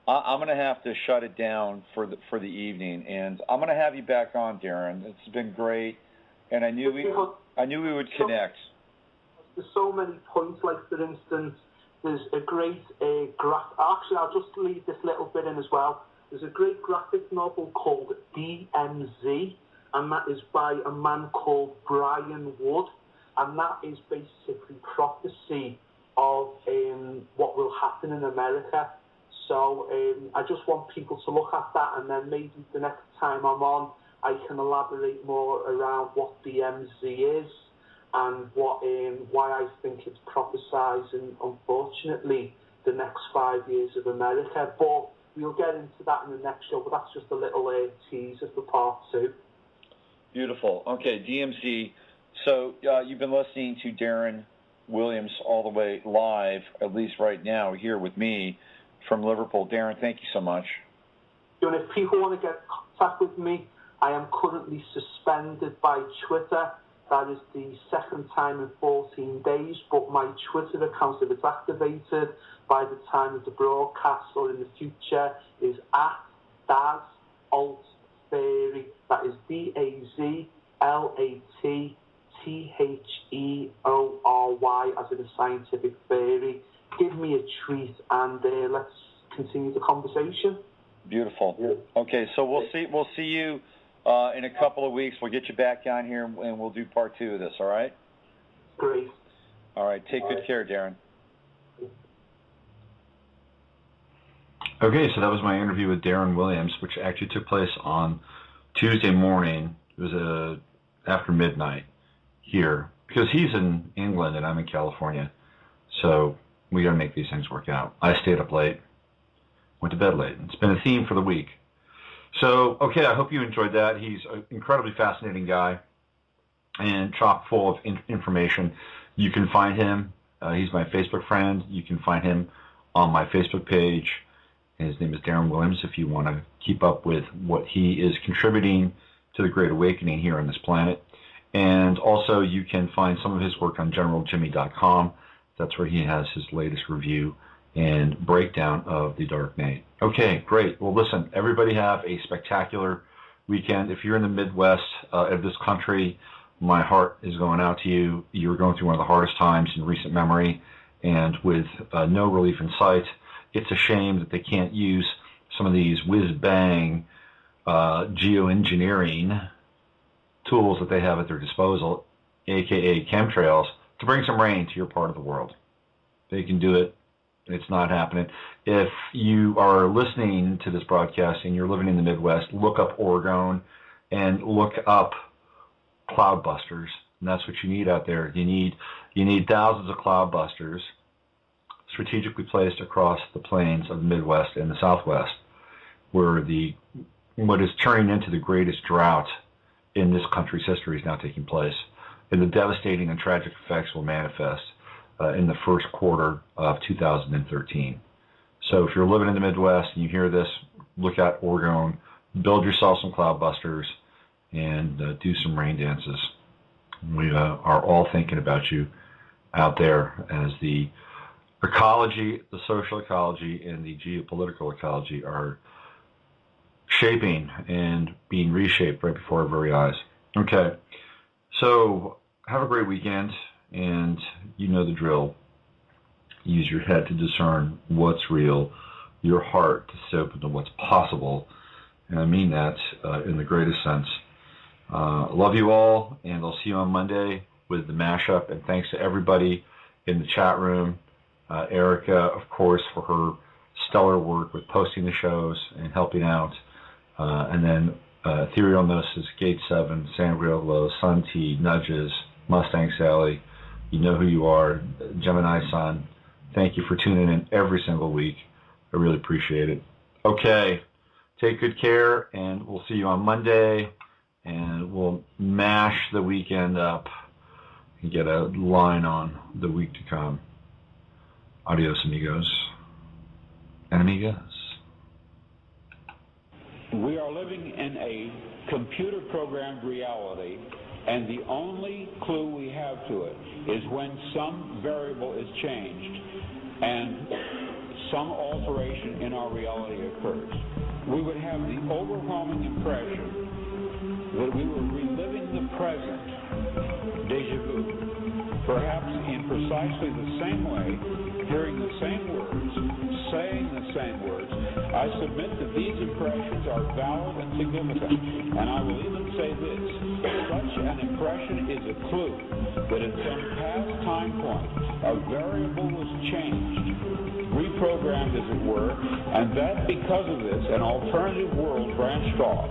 I'm going to have to shut it down for the evening, and I'm going to have you back on, Darren. It's been great, and I knew we would connect. There's so many points, like for instance, there's a great actually I'll just leave this little bit in as well. There's a great graphic novel called DMZ, and that is by a man called Brian Wood, and that is basically prophecy of what will happen in America. So I just want people to look at that, and then maybe the next time I'm on, I can elaborate more around what DMZ is and why I think it's prophesizing, unfortunately, the next 5 years of America. But we'll get into that in the next show, but that's just a little teaser for part 2. Beautiful. Okay, DMZ. So you've been listening to Darren Williams all the way live, at least right now, here with me from Liverpool. Darren, thank you so much. And if people want to get in contact with me, I am currently suspended by Twitter. That is the second time in 14 days, but my Twitter account, if it's activated by the time of the broadcast or in the future, is @DazAltTheory. That is DazAltTheory, as in a scientific theory. Give me a treat, and let's continue the conversation. Beautiful. Yeah. Okay, so we'll see you in a couple of weeks. We'll get you back on here, and we'll do part 2 of this, all right? Great. All right, take good care, Darren. Okay, so that was my interview with Darren Williams, which actually took place on Tuesday morning. It was after midnight here, because he's in England and I'm in California. So we got to make these things work out. I stayed up late, went to bed late. It's been a theme for the week. So, okay, I hope you enjoyed that. He's an incredibly fascinating guy and chock full of information. You can find him. He's my Facebook friend. You can find him on my Facebook page. His name is Darren Williams, if you want to keep up with what he is contributing to the Great Awakening here on this planet. And also, you can find some of his work on generaljimmy.com. That's where he has his latest review and breakdown of the Dark Knight. Okay, great. Well, listen, everybody have a spectacular weekend. If you're in the Midwest of this country, my heart is going out to you. You're going through one of the hardest times in recent memory, and with no relief in sight, it's a shame that they can't use some of these whiz-bang geoengineering tools that they have at their disposal, aka chemtrails, to bring some rain to your part of the world. They can do it. It's not happening. If you are listening to this broadcast and you're living in the Midwest, look up Oregon and look up cloudbusters. And that's what you need out there. You need thousands of cloudbusters strategically placed across the plains of the Midwest and the Southwest, where what is turning into the greatest drought in this country's history is now taking place. And the devastating and tragic effects will manifest in the first quarter of 2013. So if you're living in the Midwest and you hear this, look at Oregon, build yourself some cloudbusters, and do some rain dances. We are all thinking about you out there as the ecology, the social ecology, and the geopolitical ecology are shaping and being reshaped right before our very eyes. Okay, so have a great weekend, and you know the drill. use your head to discern what's real, your heart to stay open to what's possible. And I mean that in the greatest sense. Love you all, and I'll see you on Monday with the mashup. And thanks to everybody in the chat room. Erica, of course, for her stellar work with posting the shows and helping out. And then Ethereal Gnosis, Gate 7, Sangria Glow, Sun T, Nudges, Mustang Sally. You know who you are. Gemini-san, thank you for tuning in every single week. I really appreciate it. Okay, take good care, and we'll see you on Monday, and we'll mash the weekend up and get a line on the week to come. Adios, amigos and amigas. We are living in a computer-programmed reality, and the only clue we have to it is when some variable is changed and some alteration in our reality occurs. We would have the overwhelming impression that we were reliving the present, déjà vu, perhaps in precisely the same way, hearing the same words, saying the same words. I submit that these impressions are valid and significant, and I will even say this: such an impression is a clue that at some past time point a variable was changed, reprogrammed as it were, and that because of this an alternative world branched off.